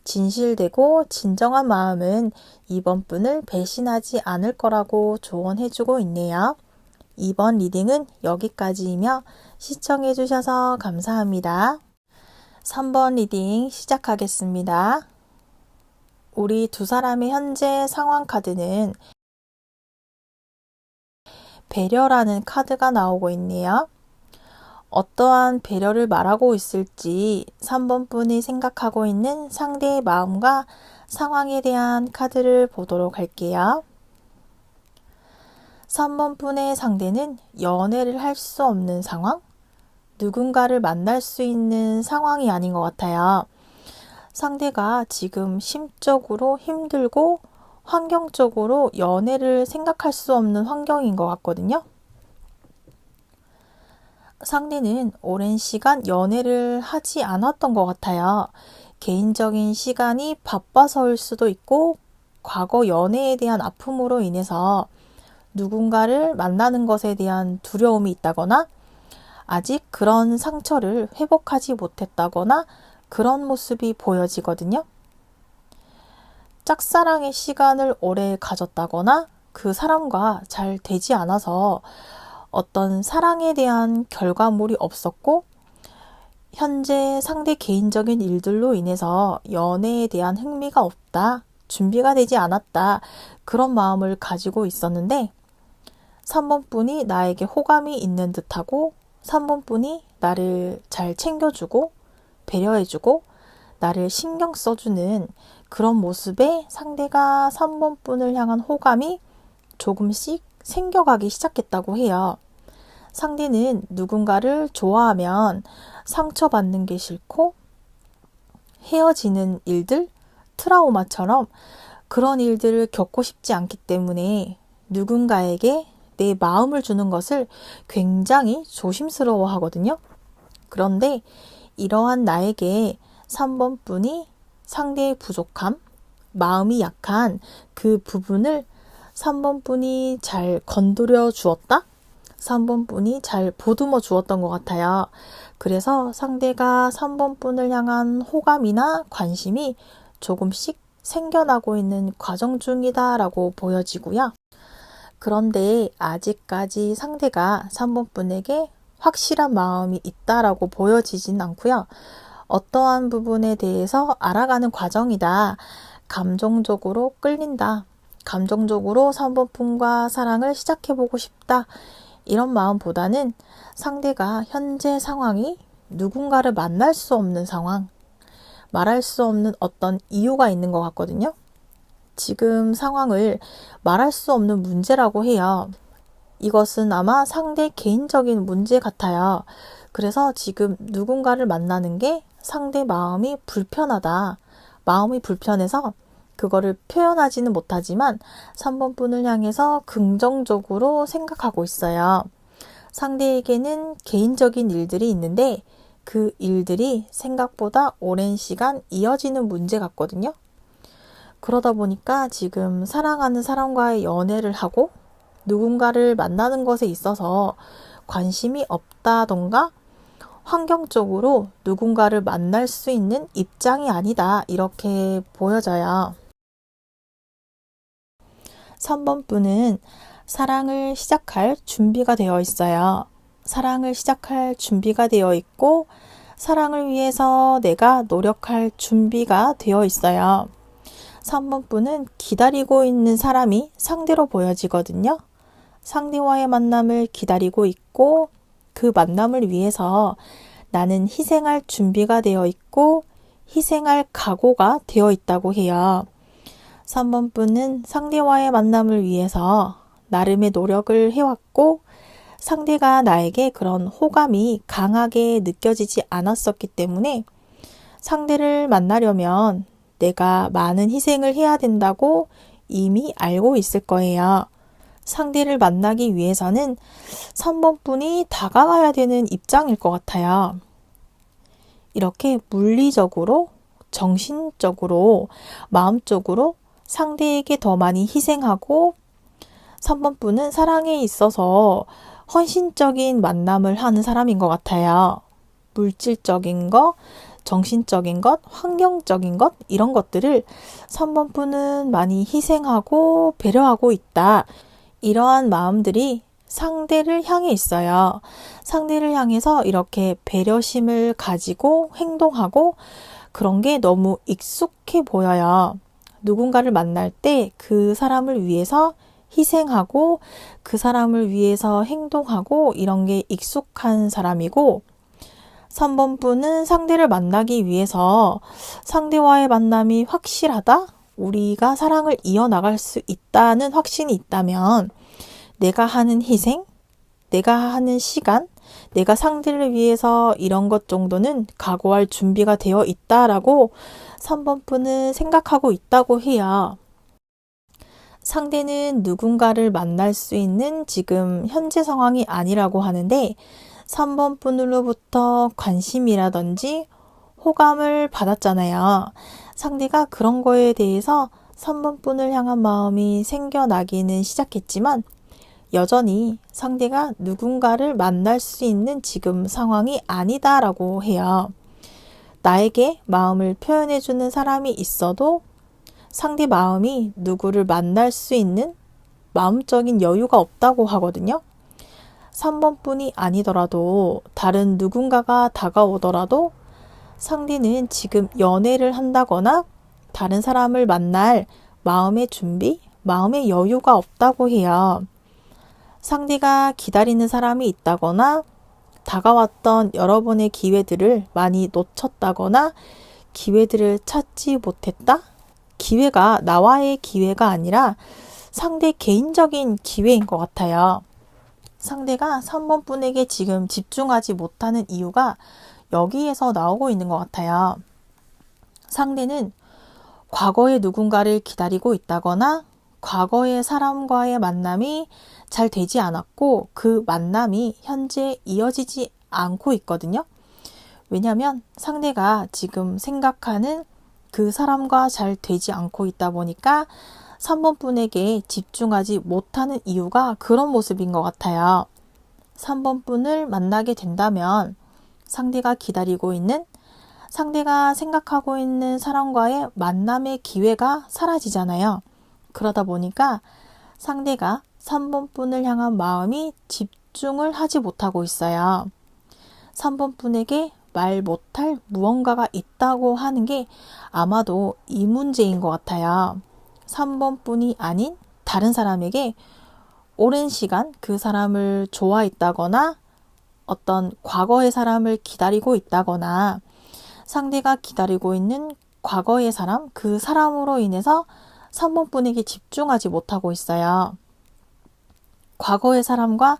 진실되고 진정한 마음은 이번 분을 배신하지 않을 거라고 조언해주고 있네요. 이번 리딩은 여기까지이며 시청해주셔서 감사합니다. 3번 리딩 시작하겠습니다. 우리 두 사람의 현재 상황 카드는 배려라는 카드가 나오고 있네요. 어떠한 배려를 말하고 있을지 3번 분이 생각하고 있는 상대의 마음과 상황에 대한 카드를 보도록 할게요. 3번 분의 상대는 연애를 할 수 없는 상황? 누군가를 만날 수 있는 상황이 아닌 것 같아요. 상대가 지금 심적으로 힘들고 환경적으로 연애를 생각할 수 없는 환경인 것 같거든요. 상대는 오랜 시간 연애를 하지 않았던 것 같아요. 개인적인 시간이 바빠서일 수도 있고 과거 연애에 대한 아픔으로 인해서 누군가를 만나는 것에 대한 두려움이 있다거나 아직 그런 상처를 회복하지 못했다거나 그런 모습이 보여지거든요. 짝사랑의 시간을 오래 가졌다거나 그 사람과 잘 되지 않아서 어떤 사랑에 대한 결과물이 없었고 현재 상대 개인적인 일들로 인해서 연애에 대한 흥미가 없다, 준비가 되지 않았다, 그런 마음을 가지고 있었는데 3번 분이 나에게 호감이 있는 듯하고 3번 분이 나를 잘 챙겨주고 배려해주고 나를 신경 써주는 그런 모습에 상대가 3번 분을 향한 호감이 조금씩 생겨가기 시작했다고 해요. 상대는 누군가를 좋아하면 상처받는 게 싫고 헤어지는 일들, 트라우마처럼 그런 일들을 겪고 싶지 않기 때문에 누군가에게 내 마음을 주는 것을 굉장히 조심스러워 하거든요. 그런데 이러한 나에게 3번 분이 상대의 부족함, 마음이 약한 그 부분을 3번 분이 잘 건드려 주었다? 3번 분이 잘 보듬어 주었던 것 같아요. 그래서 상대가 3번 분을 향한 호감이나 관심이 조금씩 생겨나고 있는 과정 중이다라고 보여지고요. 그런데 아직까지 상대가 3번 분에게 확실한 마음이 있다라고 보여지진 않고요. 어떠한 부분에 대해서 알아가는 과정이다. 감정적으로 끌린다. 감정적으로 3번 분과 사랑을 시작해보고 싶다. 이런 마음보다는 상대가 현재 상황이 누군가를 만날 수 없는 상황, 말할 수 없는 어떤 이유가 있는 것 같거든요. 지금 상황을 말할 수 없는 문제라고 해요. 이것은 아마 상대 개인적인 문제 같아요. 그래서 지금 누군가를 만나는 게 상대 마음이 불편하다. 마음이 불편해서 그거를 표현하지는 못하지만 3번 분을 향해서 긍정적으로 생각하고 있어요. 상대에게는 개인적인 일들이 있는데 그 일들이 생각보다 오랜 시간 이어지는 문제 같거든요. 그러다 보니까 지금 사랑하는 사람과의 연애를 하고 누군가를 만나는 것에 있어서 관심이 없다던가 환경적으로 누군가를 만날 수 있는 입장이 아니다. 이렇게 보여져요. 3번 분은 사랑을 시작할 준비가 되어 있어요. 사랑을 시작할 준비가 되어 있고 사랑을 위해서 내가 노력할 준비가 되어 있어요. 3번 분은 기다리고 있는 사람이 상대로 보여지거든요. 상대와의 만남을 기다리고 있고 그 만남을 위해서 나는 희생할 준비가 되어 있고 희생할 각오가 되어 있다고 해요. 3번 분은 상대와의 만남을 위해서 나름의 노력을 해왔고 상대가 나에게 그런 호감이 강하게 느껴지지 않았었기 때문에 상대를 만나려면 내가 많은 희생을 해야 된다고 이미 알고 있을 거예요. 상대를 만나기 위해서는 3번 분이 다가가야 되는 입장일 것 같아요. 이렇게 물리적으로, 정신적으로, 마음적으로 상대에게 더 많이 희생하고 3번 분은 사랑에 있어서 헌신적인 만남을 하는 사람인 것 같아요. 물질적인 것, 정신적인 것, 환경적인 것 이런 것들을 3번 분은 많이 희생하고 배려하고 있다. 이러한 마음들이 상대를 향해 있어요. 상대를 향해서 이렇게 배려심을 가지고 행동하고 그런 게 너무 익숙해 보여요. 누군가를 만날 때 그 사람을 위해서 희생하고 그 사람을 위해서 행동하고 이런 게 익숙한 사람이고 3번 분은 상대를 만나기 위해서 상대와의 만남이 확실하다? 우리가 사랑을 이어나갈 수 있다는 확신이 있다면 내가 하는 희생, 내가 하는 시간, 내가 상대를 위해서 이런 것 정도는 각오할 준비가 되어 있다라고 3번 분은 생각하고 있다고 해요. 상대는 누군가를 만날 수 있는 지금 현재 상황이 아니라고 하는데 3번 분으로부터 관심이라든지 호감을 받았잖아요. 상대가 그런 거에 대해서 3번 분을 향한 마음이 생겨나기는 시작했지만 여전히 상대가 누군가를 만날 수 있는 지금 상황이 아니다라고 해요. 나에게 마음을 표현해주는 사람이 있어도 상대 마음이 누구를 만날 수 있는 마음적인 여유가 없다고 하거든요. 3번뿐이 아니더라도 다른 누군가가 다가오더라도 상대는 지금 연애를 한다거나 다른 사람을 만날 마음의 준비, 마음의 여유가 없다고 해요. 상대가 기다리는 사람이 있다거나 다가왔던 여러분의 기회들을 많이 놓쳤다거나 기회들을 찾지 못했다? 기회가 나와의 기회가 아니라 상대 개인적인 기회인 것 같아요. 상대가 3번 분에게 지금 집중하지 못하는 이유가 여기에서 나오고 있는 것 같아요. 상대는 과거의 누군가를 기다리고 있다거나 과거의 사람과의 만남이 잘 되지 않았고 그 만남이 현재 이어지지 않고 있거든요. 왜냐하면 상대가 지금 생각하는 그 사람과 잘 되지 않고 있다 보니까 3번 분에게 집중하지 못하는 이유가 그런 모습인 것 같아요. 3번 분을 만나게 된다면 상대가 기다리고 있는, 상대가 생각하고 있는 사람과의 만남의 기회가 사라지잖아요. 그러다 보니까 상대가 3번 분을 향한 마음이 집중을 하지 못하고 있어요. 3번 분에게 말 못할 무언가가 있다고 하는 게 아마도 이 문제인 것 같아요. 3번 분이 아닌 다른 사람에게 오랜 시간 그 사람을 좋아했다거나 어떤 과거의 사람을 기다리고 있다거나 상대가 기다리고 있는 과거의 사람, 그 사람으로 인해서 3번 분에게 집중하지 못하고 있어요. 과거의 사람과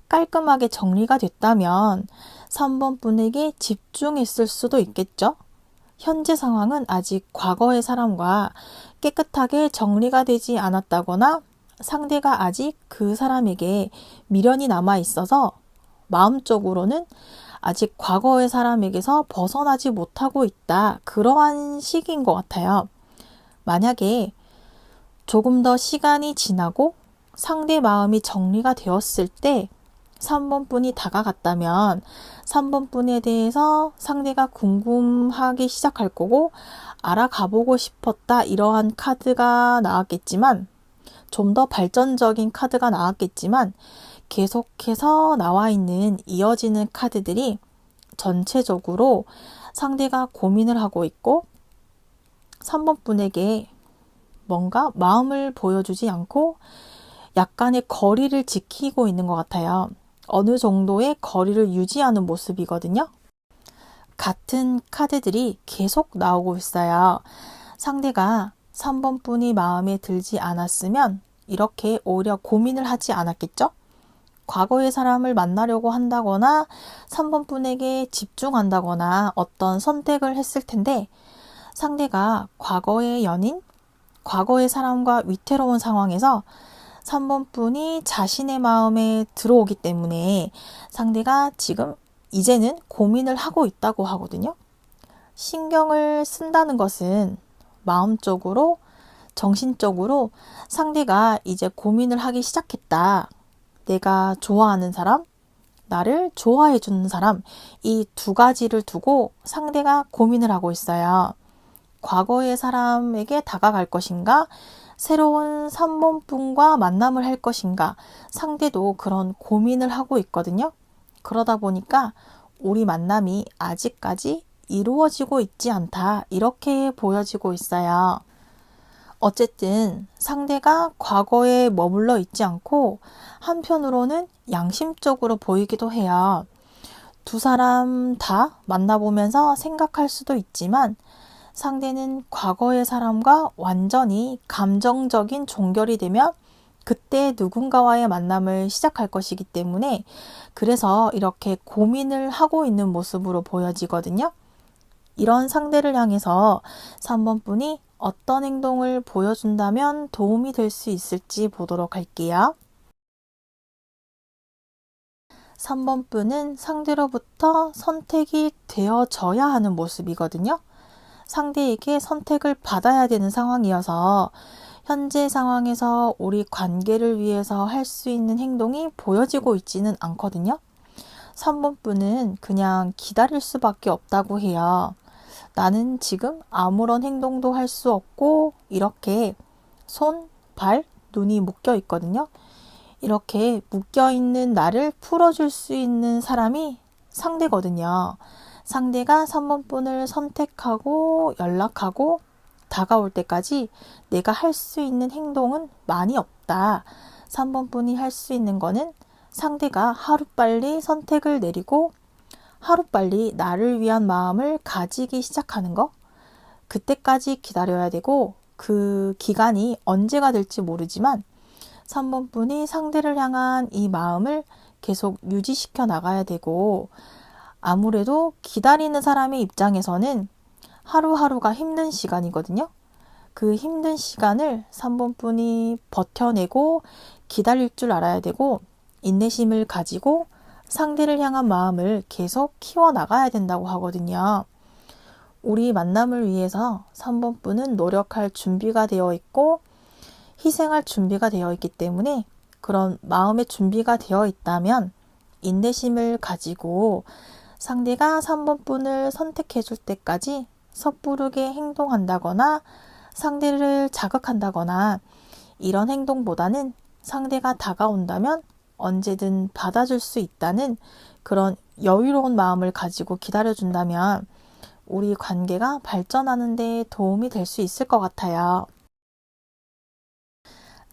깔끔하게 정리가 됐다면 3번 분에게 집중했을 수도 있겠죠. 현재 상황은 아직 과거의 사람과 깨끗하게 정리가 되지 않았다거나 상대가 아직 그 사람에게 미련이 남아 있어서 마음적으로는 아직 과거의 사람에게서 벗어나지 못하고 있다. 그러한 시기인 것 같아요. 만약에 조금 더 시간이 지나고 상대 마음이 정리가 되었을 때 3번 분이 다가갔다면 3번 분에 대해서 상대가 궁금하기 시작할 거고 알아가보고 싶었다 이러한 카드가 나왔겠지만 좀 더 발전적인 카드가 나왔겠지만 계속해서 나와 있는 이어지는 카드들이 전체적으로 상대가 고민을 하고 있고 3번 분에게 뭔가 마음을 보여주지 않고 약간의 거리를 지키고 있는 것 같아요. 어느 정도의 거리를 유지하는 모습이거든요. 같은 카드들이 계속 나오고 있어요. 상대가 3번 분이 마음에 들지 않았으면 이렇게 오히려 고민을 하지 않았겠죠? 과거의 사람을 만나려고 한다거나 3번 분에게 집중한다거나 어떤 선택을 했을 텐데 상대가 과거의 연인, 과거의 사람과 위태로운 상황에서 3번 분이 자신의 마음에 들어오기 때문에 상대가 지금 이제는 고민을 하고 있다고 하거든요. 신경을 쓴다는 것은 마음적으로, 정신적으로 상대가 이제 고민을 하기 시작했다. 내가 좋아하는 사람, 나를 좋아해 주는 사람, 이 두 가지를 두고 상대가 고민을 하고 있어요. 과거의 사람에게 다가갈 것인가, 새로운 3번 분과 만남을 할 것인가, 상대도 그런 고민을 하고 있거든요. 그러다 보니까 우리 만남이 아직까지 이루어지고 있지 않다, 이렇게 보여지고 있어요. 어쨌든 상대가 과거에 머물러 있지 않고 한편으로는 양심적으로 보이기도 해요. 두 사람 다 만나보면서 생각할 수도 있지만 상대는 과거의 사람과 완전히 감정적인 종결이 되면 그때 누군가와의 만남을 시작할 것이기 때문에 그래서 이렇게 고민을 하고 있는 모습으로 보여지거든요. 이런 상대를 향해서 3번 분이 어떤 행동을 보여준다면 도움이 될 수 있을지 보도록 할게요. 3번 분은 상대로부터 선택이 되어져야 하는 모습이거든요. 상대에게 선택을 받아야 되는 상황이어서 현재 상황에서 우리 관계를 위해서 할 수 있는 행동이 보여지고 있지는 않거든요. 3번 분은 그냥 기다릴 수밖에 없다고 해요. 나는 지금 아무런 행동도 할 수 없고 이렇게 손, 발, 눈이 묶여 있거든요. 이렇게 묶여있는 나를 풀어줄 수 있는 사람이 상대거든요. 상대가 3번 분을 선택하고 연락하고 다가올 때까지 내가 할 수 있는 행동은 많이 없다. 3번 분이 할 수 있는 거는 상대가 하루빨리 선택을 내리고 하루빨리 나를 위한 마음을 가지기 시작하는 거. 그때까지 기다려야 되고 그 기간이 언제가 될지 모르지만 3번 분이 상대를 향한 이 마음을 계속 유지시켜 나가야 되고, 아무래도 기다리는 사람의 입장에서는 하루하루가 힘든 시간이거든요. 그 힘든 시간을 3번 분이 버텨내고 기다릴 줄 알아야 되고, 인내심을 가지고 상대를 향한 마음을 계속 키워나가야 된다고 하거든요. 우리 만남을 위해서 3번 분은 노력할 준비가 되어 있고 희생할 준비가 되어 있기 때문에, 그런 마음의 준비가 되어 있다면 인내심을 가지고 상대가 3번 분을 선택해 줄 때까지 섣부르게 행동한다거나 상대를 자극한다거나 이런 행동보다는 상대가 다가온다면 언제든 받아줄 수 있다는 그런 여유로운 마음을 가지고 기다려준다면 우리 관계가 발전하는 데 도움이 될 수 있을 것 같아요.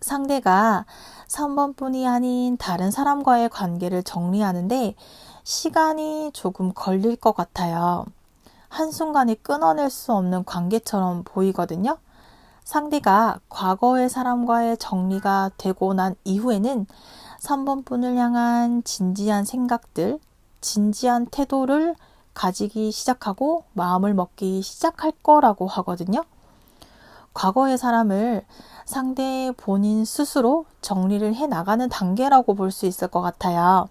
상대가 3번 분이 아닌 다른 사람과의 관계를 정리하는데 시간이 조금 걸릴 것 같아요. 한순간에 끊어낼 수 없는 관계처럼 보이거든요. 상대가 과거의 사람과의 정리가 되고 난 이후에는 3번 분을 향한 진지한 생각들, 진지한 태도를 가지기 시작하고 마음을 먹기 시작할 거라고 하거든요. 과거의 사람을 상대 본인 스스로 정리를 해 나가는 단계라고 볼 수 있을 것 같아요.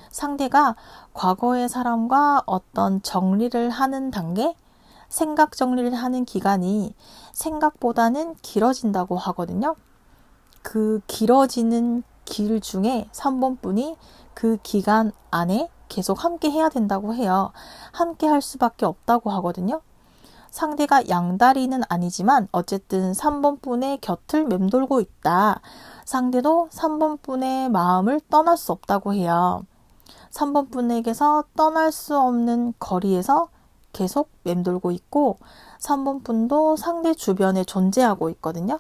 상대가 과거의 사람과 어떤 정리를 하는 단계, 생각 정리를 하는 기간이 생각보다는 길어진다고 하거든요. 그 길어지는 길 중에 3번 분이 그 기간 안에 계속 함께 해야 된다고 해요. 함께 할 수밖에 없다고 하거든요. 상대가 양다리는 아니지만 어쨌든 3번 분의 곁을 맴돌고 있다. 상대도 3번 분의 마음을 떠날 수 없다고 해요. 3번 분에게서 떠날 수 없는 거리에서 계속 맴돌고 있고 3번 분도 상대 주변에 존재하고 있거든요.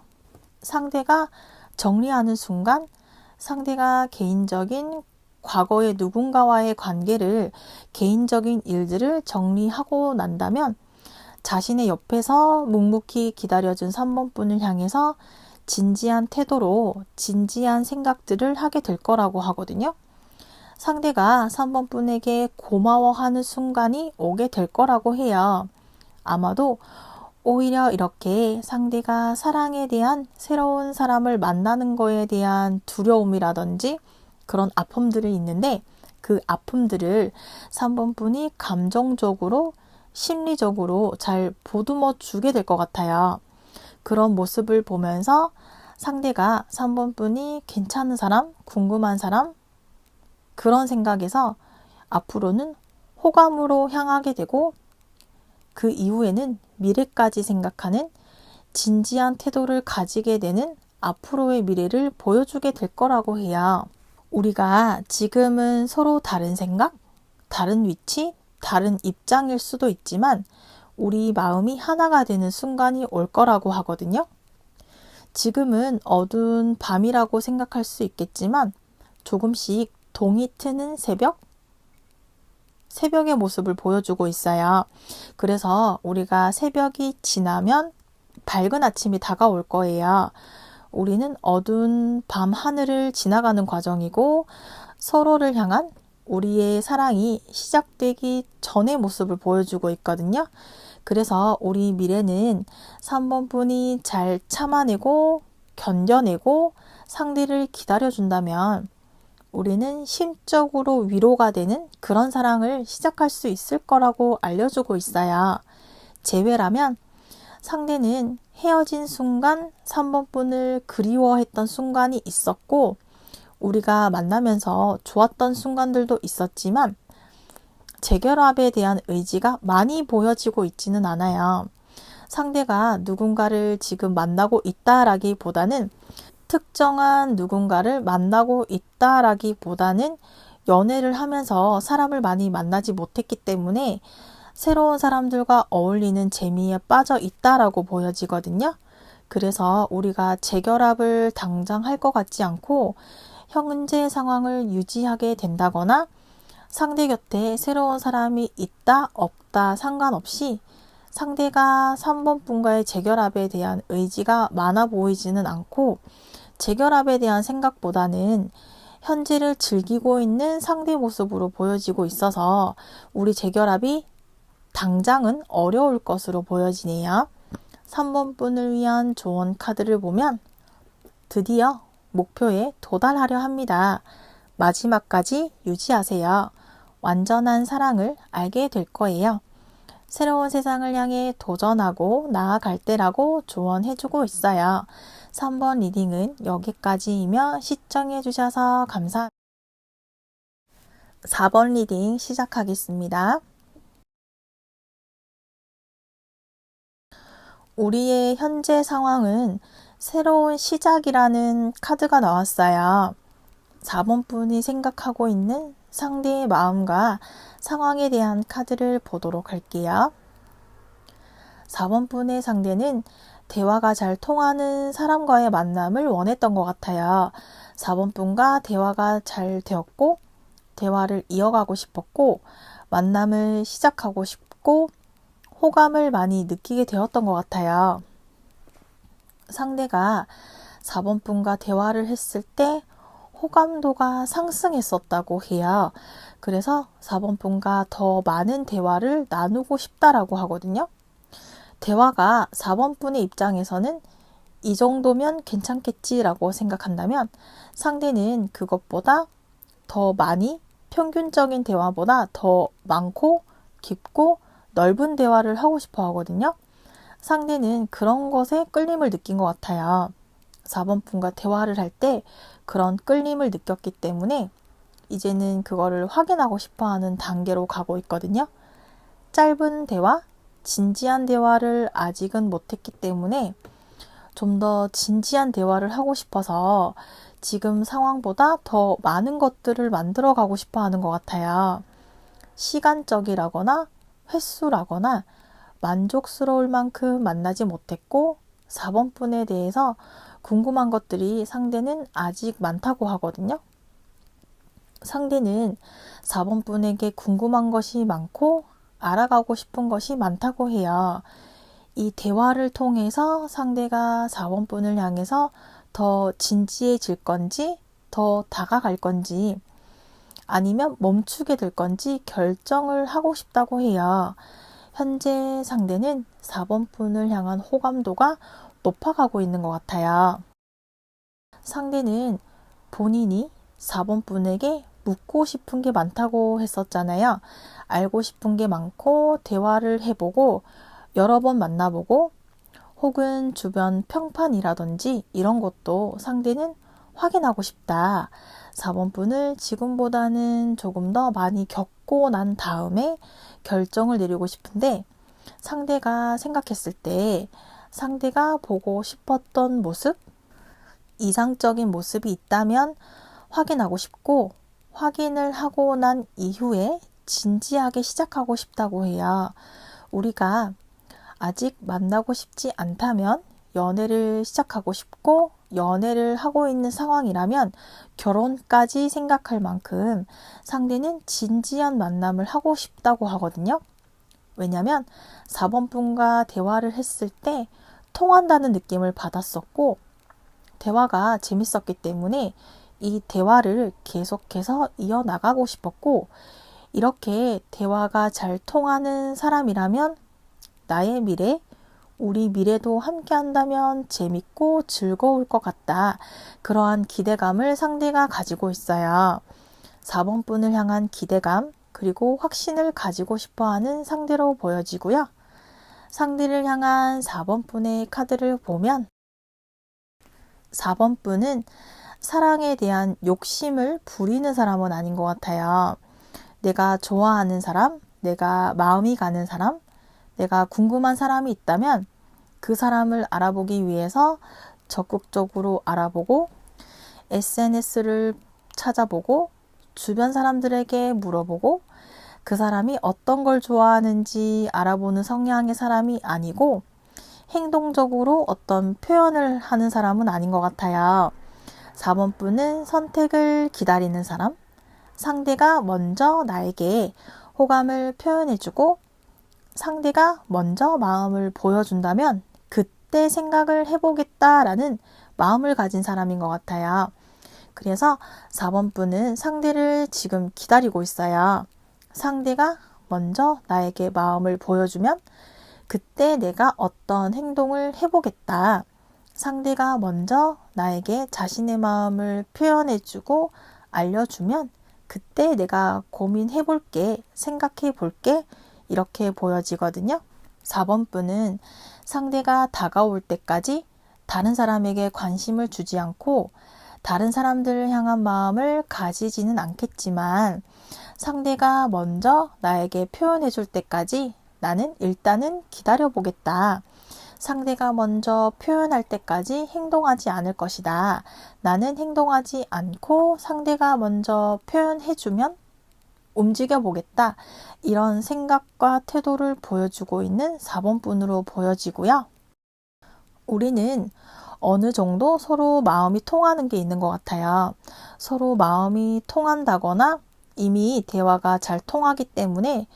상대가 정리하는 순간 상대가 개인적인 과거의 누군가와의 관계를, 개인적인 일들을 정리하고 난다면 자신의 옆에서 묵묵히 기다려준 3번 분을 향해서 진지한 태도로 진지한 생각들을 하게 될 거라고 하거든요. 상대가 3번 분에게 고마워하는 순간이 오게 될 거라고 해요. 아마도 오히려 이렇게 상대가 사랑에 대한, 새로운 사람을 만나는 거에 대한 두려움이라든지 그런 아픔들이 있는데 그 아픔들을 3번 분이 감정적으로, 심리적으로 잘 보듬어 주게 될 것 같아요. 그런 모습을 보면서 상대가 3번 분이 괜찮은 사람, 궁금한 사람, 그런 생각에서 앞으로는 호감으로 향하게 되고 그 이후에는 미래까지 생각하는 진지한 태도를 가지게 되는 앞으로의 미래를 보여주게 될 거라고 해요. 우리가 지금은 서로 다른 생각, 다른 위치, 다른 입장일 수도 있지만 우리 마음이 하나가 되는 순간이 올 거라고 하거든요. 지금은 어두운 밤이라고 생각할 수 있겠지만 조금씩 동이 트는 새벽의 모습을 보여주고 있어요. 그래서 우리가 새벽이 지나면 밝은 아침이 다가올 거예요. 우리는 어두운 밤 하늘을 지나가는 과정이고 서로를 향한 우리의 사랑이 시작되기 전의 모습을 보여주고 있거든요. 그래서 우리 미래는 3번 분이 잘 참아내고 견뎌내고 상대를 기다려준다면 우리는 심적으로 위로가 되는 그런 사랑을 시작할 수 있을 거라고 알려주고 있어요. 재회라면 상대는 헤어진 순간 3번 분을 그리워했던 순간이 있었고 우리가 만나면서 좋았던 순간들도 있었지만 재결합에 대한 의지가 많이 보여지고 있지는 않아요. 상대가 누군가를 지금 만나고 있다라기보다는 특정한 누군가를 만나고 있다라기보다는 연애를 하면서 사람을 많이 만나지 못했기 때문에 새로운 사람들과 어울리는 재미에 빠져 있다라고 보여지거든요. 그래서 우리가 재결합을 당장 할 것 같지 않고 현재 상황을 유지하게 된다거나 상대 곁에 새로운 사람이 있다, 없다 상관없이 상대가 3번 분과의 재결합에 대한 의지가 많아 보이지는 않고 재결합에 대한 생각보다는 현재를 즐기고 있는 상대 모습으로 보여지고 있어서 우리 재결합이 당장은 어려울 것으로 보여지네요. 3번 분을 위한 조언 카드를 보면 드디어 목표에 도달하려 합니다. 마지막까지 유지하세요. 완전한 사랑을 알게 될 거예요. 새로운 세상을 향해 도전하고 나아갈 때라고 조언해주고 있어요. 3번 리딩은 여기까지이며 시청해주셔서 감사합니다. 4번 리딩 시작하겠습니다. 우리의 현재 상황은 새로운 시작이라는 카드가 나왔어요. 4번 분이 생각하고 있는 상대의 마음과 상황에 대한 카드를 보도록 할게요. 4번 분의 상대는 대화가 잘 통하는 사람과의 만남을 원했던 것 같아요. 4번 분과 대화가 잘 되었고 대화를 이어가고 싶었고 만남을 시작하고 싶고 호감을 많이 느끼게 되었던 것 같아요. 상대가 4번 분과 대화를 했을 때 호감도가 상승했었다고 해요. 그래서 4번 분과 더 많은 대화를 나누고 싶다라고 하거든요. 대화가 4번 분의 입장에서는 이 정도면 괜찮겠지라고 생각한다면 상대는 그것보다 더 많이 평균적인 대화보다 더 많고 깊고 넓은 대화를 하고 싶어 하거든요. 상대는 그런 것에 끌림을 느낀 것 같아요. 4번 분과 대화를 할 때 그런 끌림을 느꼈기 때문에 이제는 그거를 확인하고 싶어 하는 단계로 가고 있거든요. 짧은 대화, 진지한 대화를 아직은 못했기 때문에 좀 더 진지한 대화를 하고 싶어서 지금 상황보다 더 많은 것들을 만들어 가고 싶어 하는 것 같아요. 시간적이라거나 횟수라거나 만족스러울 만큼 만나지 못했고 4번 분에 대해서 궁금한 것들이 상대는 아직 많다고 하거든요. 상대는 4번 분에게 궁금한 것이 많고 알아가고 싶은 것이 많다고 해요. 이 대화를 통해서 상대가 4번 분을 향해서 더 진지해질 건지 더 다가갈 건지 아니면 멈추게 될 건지 결정을 하고 싶다고 해요. 현재 상대는 4번 분을 향한 호감도가 높아가고 있는 것 같아요. 상대는 본인이 4번 분에게 묻고 싶은 게 많다고 했었잖아요. 알고 싶은 게 많고 대화를 해보고 여러 번 만나보고 혹은 주변 평판이라든지 이런 것도 상대는 확인하고 싶다. 4번 분을 지금보다는 조금 더 많이 겪고 난 다음에 결정을 내리고 싶은데 상대가 생각했을 때 상대가 보고 싶었던 모습, 이상적인 모습이 있다면 확인하고 싶고 확인을 하고 난 이후에 진지하게 시작하고 싶다고 해요. 우리가 아직 만나고 싶지 않다면 연애를 시작하고 싶고 연애를 하고 있는 상황이라면 결혼까지 생각할 만큼 상대는 진지한 만남을 하고 싶다고 하거든요. 왜냐면 4번 분과 대화를 했을 때 통한다는 느낌을 받았었고 대화가 재밌었기 때문에 이 대화를 계속해서 이어나가고 싶었고 이렇게 대화가 잘 통하는 사람이라면 나의 미래, 우리 미래도 함께 한다면 재밌고 즐거울 것 같다. 그러한 기대감을 상대가 가지고 있어요. 4번 분을 향한 기대감, 그리고 확신을 가지고 싶어 하는 상대로 보여지고요. 상대를 향한 4번 분의 카드를 보면 4번 분은 사랑에 대한 욕심을 부리는 사람은 아닌 것 같아요. 내가 좋아하는 사람, 내가 마음이 가는 사람, 내가 궁금한 사람이 있다면 그 사람을 알아보기 위해서 적극적으로 알아보고 SNS를 찾아보고 주변 사람들에게 물어보고 그 사람이 어떤 걸 좋아하는지 알아보는 성향의 사람이 아니고 행동적으로 어떤 표현을 하는 사람은 아닌 것 같아요. 4번 분은 선택을 기다리는 사람, 상대가 먼저 나에게 호감을 표현해주고 상대가 먼저 마음을 보여준다면 그때 생각을 해보겠다라는 마음을 가진 사람인 것 같아요. 그래서 4번 분은 상대를 지금 기다리고 있어요. 상대가 먼저 나에게 마음을 보여주면 그때 내가 어떤 행동을 해보겠다. 상대가 먼저 나에게 자신의 마음을 표현해주고 알려주면 그때 내가 고민해볼게, 생각해볼게 이렇게 보여지거든요. 4번 분은 상대가 다가올 때까지 다른 사람에게 관심을 주지 않고 다른 사람들을 향한 마음을 가지지는 않겠지만 상대가 먼저 나에게 표현해줄 때까지 나는 일단은 기다려보겠다. 상대가 먼저 표현할 때까지 행동하지 않을 것이다. 나는 행동하지 않고 상대가 먼저 표현해주면 움직여보겠다. 이런 생각과 태도를 보여주고 있는 4번 분으로 보여지고요. 우리는 어느 정도 서로 마음이 통하는 게 있는 것 같아요. 서로 마음이 통한다거나 이미 대화가 잘 통하기 때문에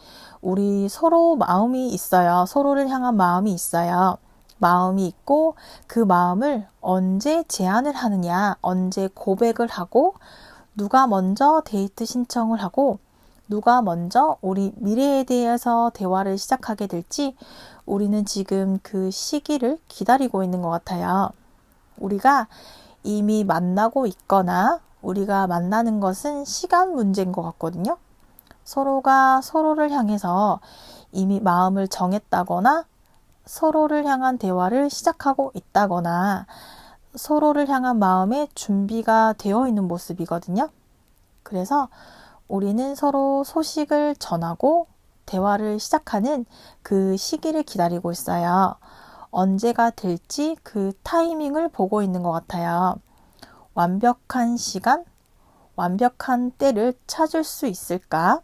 우리 서로 마음이 있어요. 서로를 향한 마음이 있어요. 마음이 있고 그 마음을 언제 제안을 하느냐, 언제 고백을 하고 누가 먼저 데이트 신청을 하고 누가 먼저 우리 미래에 대해서 대화를 시작하게 될지 우리는 지금 그 시기를 기다리고 있는 것 같아요. 우리가 이미 만나고 있거나 우리가 만나는 것은 시간 문제인 것 같거든요. 서로가 서로를 향해서 이미 마음을 정했다거나 서로를 향한 대화를 시작하고 있다거나 서로를 향한 마음의 준비가 되어 있는 모습이거든요. 그래서 우리는 서로 소식을 전하고 대화를 시작하는 그 시기를 기다리고 있어요. 언제가 될지 그 타이밍을 보고 있는 것 같아요. 완벽한 시간, 완벽한 때를 찾을 수 있을까?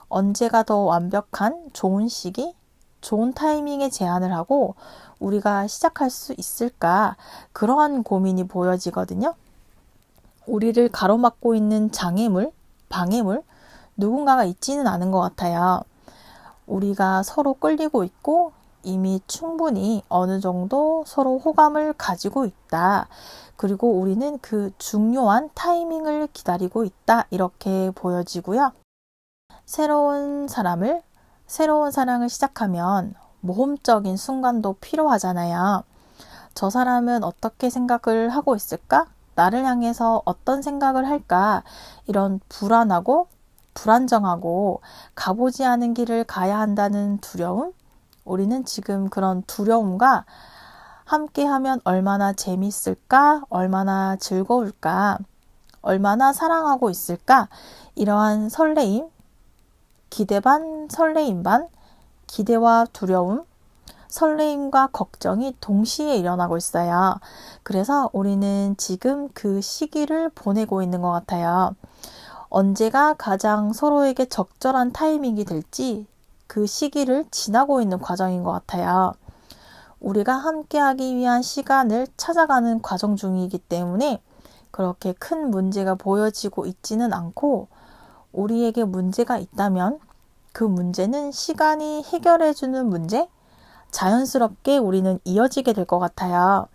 언제가 더 완벽한 좋은 시기, 좋은 타이밍에 제안을 하고 우리가 시작할 수 있을까? 그러한 고민이 보여지거든요. 우리를 가로막고 있는 장애물, 방해물, 누군가가 있지는 않은 것 같아요. 우리가 서로 끌리고 있고 이미 충분히 어느 정도 서로 호감을 가지고 있다. 그리고 우리는 그 중요한 타이밍을 기다리고 있다. 이렇게 보여지고요. 새로운 사랑을 시작하면 모험적인 순간도 필요하잖아요. 저 사람은 어떻게 생각을 하고 있을까? 나를 향해서 어떤 생각을 할까? 이런 불안하고 불안정하고 가보지 않은 길을 가야 한다는 두려움? 우리는 지금 그런 두려움과 함께하면 얼마나 재밌을까? 얼마나 즐거울까? 얼마나 사랑하고 있을까? 이러한 설레임, 기대 반, 설레임 반, 기대와 두려움, 설레임과 걱정이 동시에 일어나고 있어요. 그래서 우리는 지금 그 시기를 보내고 있는 것 같아요. 언제가 가장 서로에게 적절한 타이밍이 될지 그 시기를 지나고 있는 과정인 것 같아요. 우리가 함께하기 위한 시간을 찾아가는 과정 중이기 때문에 그렇게 큰 문제가 보여지고 있지는 않고 우리에게 문제가 있다면 그 문제는 시간이 해결해주는 문제? 자연스럽게 우리는 이어지게 될 것 같아요.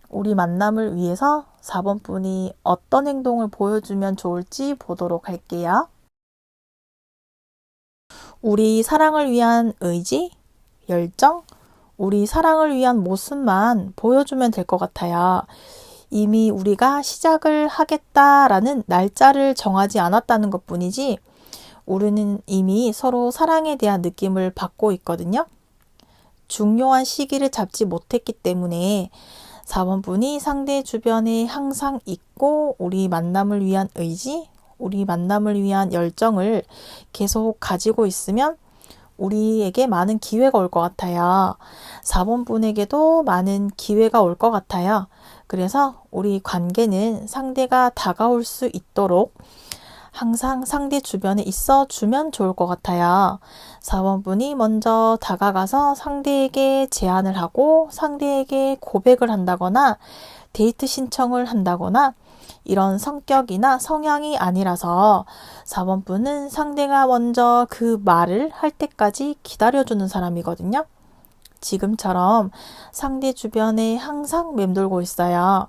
우리 만남을 위해서 4번 분이 어떤 행동을 보여주면 좋을지 보도록 할게요. 우리 사랑을 위한 의지, 열정, 우리 사랑을 위한 모습만 보여주면 될 것 같아요. 이미 우리가 시작을 하겠다라는 날짜를 정하지 않았다는 것 뿐이지 우리는 이미 서로 사랑에 대한 느낌을 받고 있거든요. 중요한 시기를 잡지 못했기 때문에 4번 분이 상대 주변에 항상 있고 우리 만남을 위한 의지, 우리 만남을 위한 열정을 계속 가지고 있으면 우리에게 많은 기회가 올 것 같아요. 4번 분에게도 많은 기회가 올 것 같아요. 그래서 우리 관계는 상대가 다가올 수 있도록 항상 상대 주변에 있어 주면 좋을 것 같아요. 4번분이 먼저 다가가서 상대에게 제안을 하고 상대에게 고백을 한다거나 데이트 신청을 한다거나 이런 성격이나 성향이 아니라서 4번분은 상대가 먼저 그 말을 할 때까지 기다려주는 사람이거든요. 지금처럼 상대 주변에 항상 맴돌고 있어요.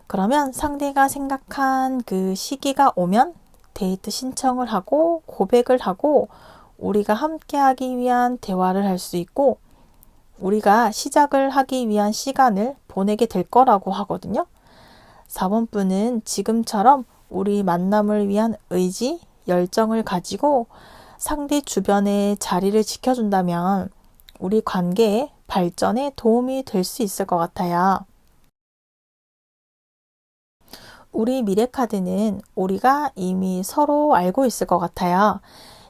그러면 상대가 생각한 그 시기가 오면 데이트 신청을 하고 고백을 하고 우리가 함께하기 위한 대화를 할 수 있고 우리가 시작을 하기 위한 시간을 보내게 될 거라고 하거든요. 4번분은 지금처럼 우리 만남을 위한 의지, 열정을 가지고 상대 주변에 자리를 지켜준다면 우리 관계의 발전에 도움이 될 수 있을 것 같아요. 우리 미래카드는 우리가 이미 서로 알고 있을 것 같아요.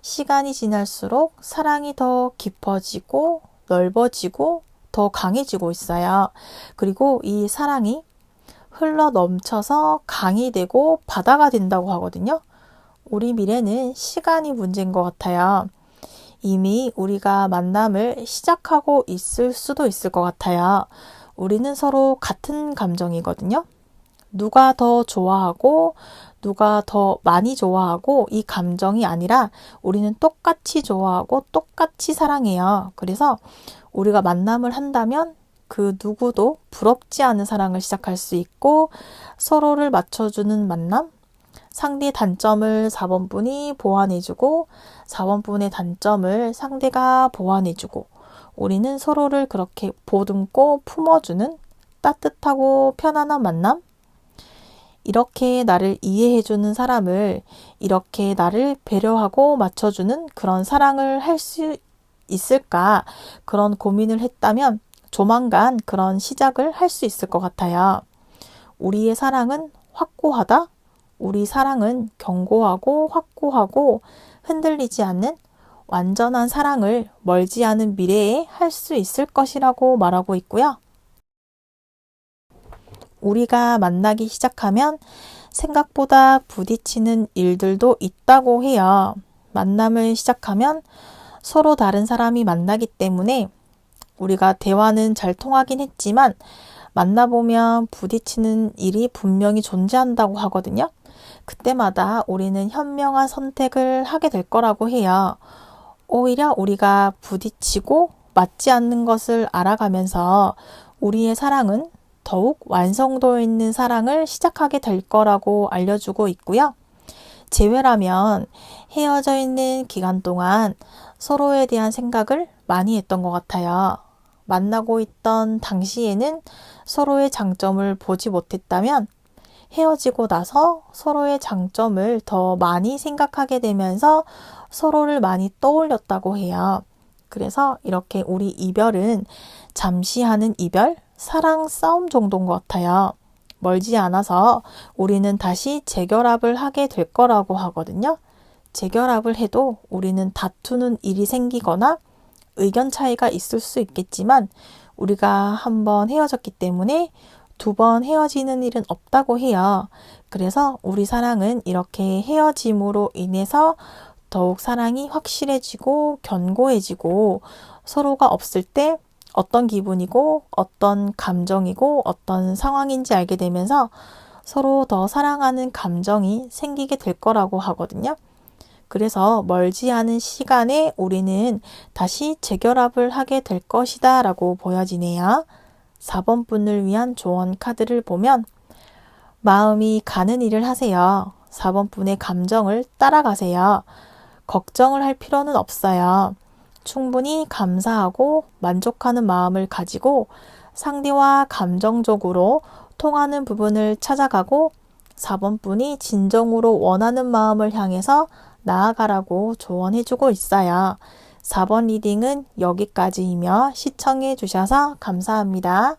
시간이 지날수록 사랑이 더 깊어지고 넓어지고 더 강해지고 있어요. 그리고 이 사랑이 흘러 넘쳐서 강이 되고 바다가 된다고 하거든요. 우리 미래는 시간이 문제인 것 같아요. 이미 우리가 만남을 시작하고 있을 수도 있을 것 같아요. 우리는 서로 같은 감정이거든요. 누가 더 좋아하고 누가 더 많이 좋아하고 이 감정이 아니라 우리는 똑같이 좋아하고 똑같이 사랑해요. 그래서 우리가 만남을 한다면 그 누구도 부럽지 않은 사랑을 시작할 수 있고 서로를 맞춰주는 만남, 상대의 단점을 4번분이 보완해주고 4번분의 단점을 상대가 보완해주고 우리는 서로를 그렇게 보듬고 품어주는 따뜻하고 편안한 만남? 이렇게 나를 이해해주는 사람을 이렇게 나를 배려하고 맞춰주는 그런 사랑을 할 수 있을까? 그런 고민을 했다면 조만간 그런 시작을 할 수 있을 것 같아요. 우리의 사랑은 확고하다? 우리 사랑은 견고하고 확고하고 흔들리지 않는 완전한 사랑을 멀지 않은 미래에 할 수 있을 것이라고 말하고 있고요. 우리가 만나기 시작하면 생각보다 부딪히는 일들도 있다고 해요. 만남을 시작하면 서로 다른 사람이 만나기 때문에 우리가 대화는 잘 통하긴 했지만 만나보면 부딪히는 일이 분명히 존재한다고 하거든요. 그때마다 우리는 현명한 선택을 하게 될 거라고 해요. 오히려 우리가 부딪히고 맞지 않는 것을 알아가면서 우리의 사랑은 더욱 완성도 있는 사랑을 시작하게 될 거라고 알려주고 있고요. 재회라면 헤어져 있는 기간 동안 서로에 대한 생각을 많이 했던 것 같아요. 만나고 있던 당시에는 서로의 장점을 보지 못했다면 헤어지고 나서 서로의 장점을 더 많이 생각하게 되면서 서로를 많이 떠올렸다고 해요. 그래서 이렇게 우리 이별은 잠시 하는 이별, 사랑 싸움 정도인 것 같아요. 멀지 않아서 우리는 다시 재결합을 하게 될 거라고 하거든요. 재결합을 해도 우리는 다투는 일이 생기거나 의견 차이가 있을 수 있겠지만 우리가 한 번 헤어졌기 때문에 두 번 헤어지는 일은 없다고 해요. 그래서 우리 사랑은 이렇게 헤어짐으로 인해서 더욱 사랑이 확실해지고 견고해지고 서로가 없을 때 어떤 기분이고 어떤 감정이고 어떤 상황인지 알게 되면서 서로 더 사랑하는 감정이 생기게 될 거라고 하거든요. 그래서 멀지 않은 시간에 우리는 다시 재결합을 하게 될 것이다 라고 보여지네요. 4번 분을 위한 조언 카드를 보면 마음이 가는 일을 하세요. 4번 분의 감정을 따라가세요. 걱정을 할 필요는 없어요. 충분히 감사하고 만족하는 마음을 가지고 상대와 감정적으로 통하는 부분을 찾아가고 4번 분이 진정으로 원하는 마음을 향해서 나아가라고 조언해주고 있어요. 4번 리딩은 여기까지이며 시청해 주셔서 감사합니다.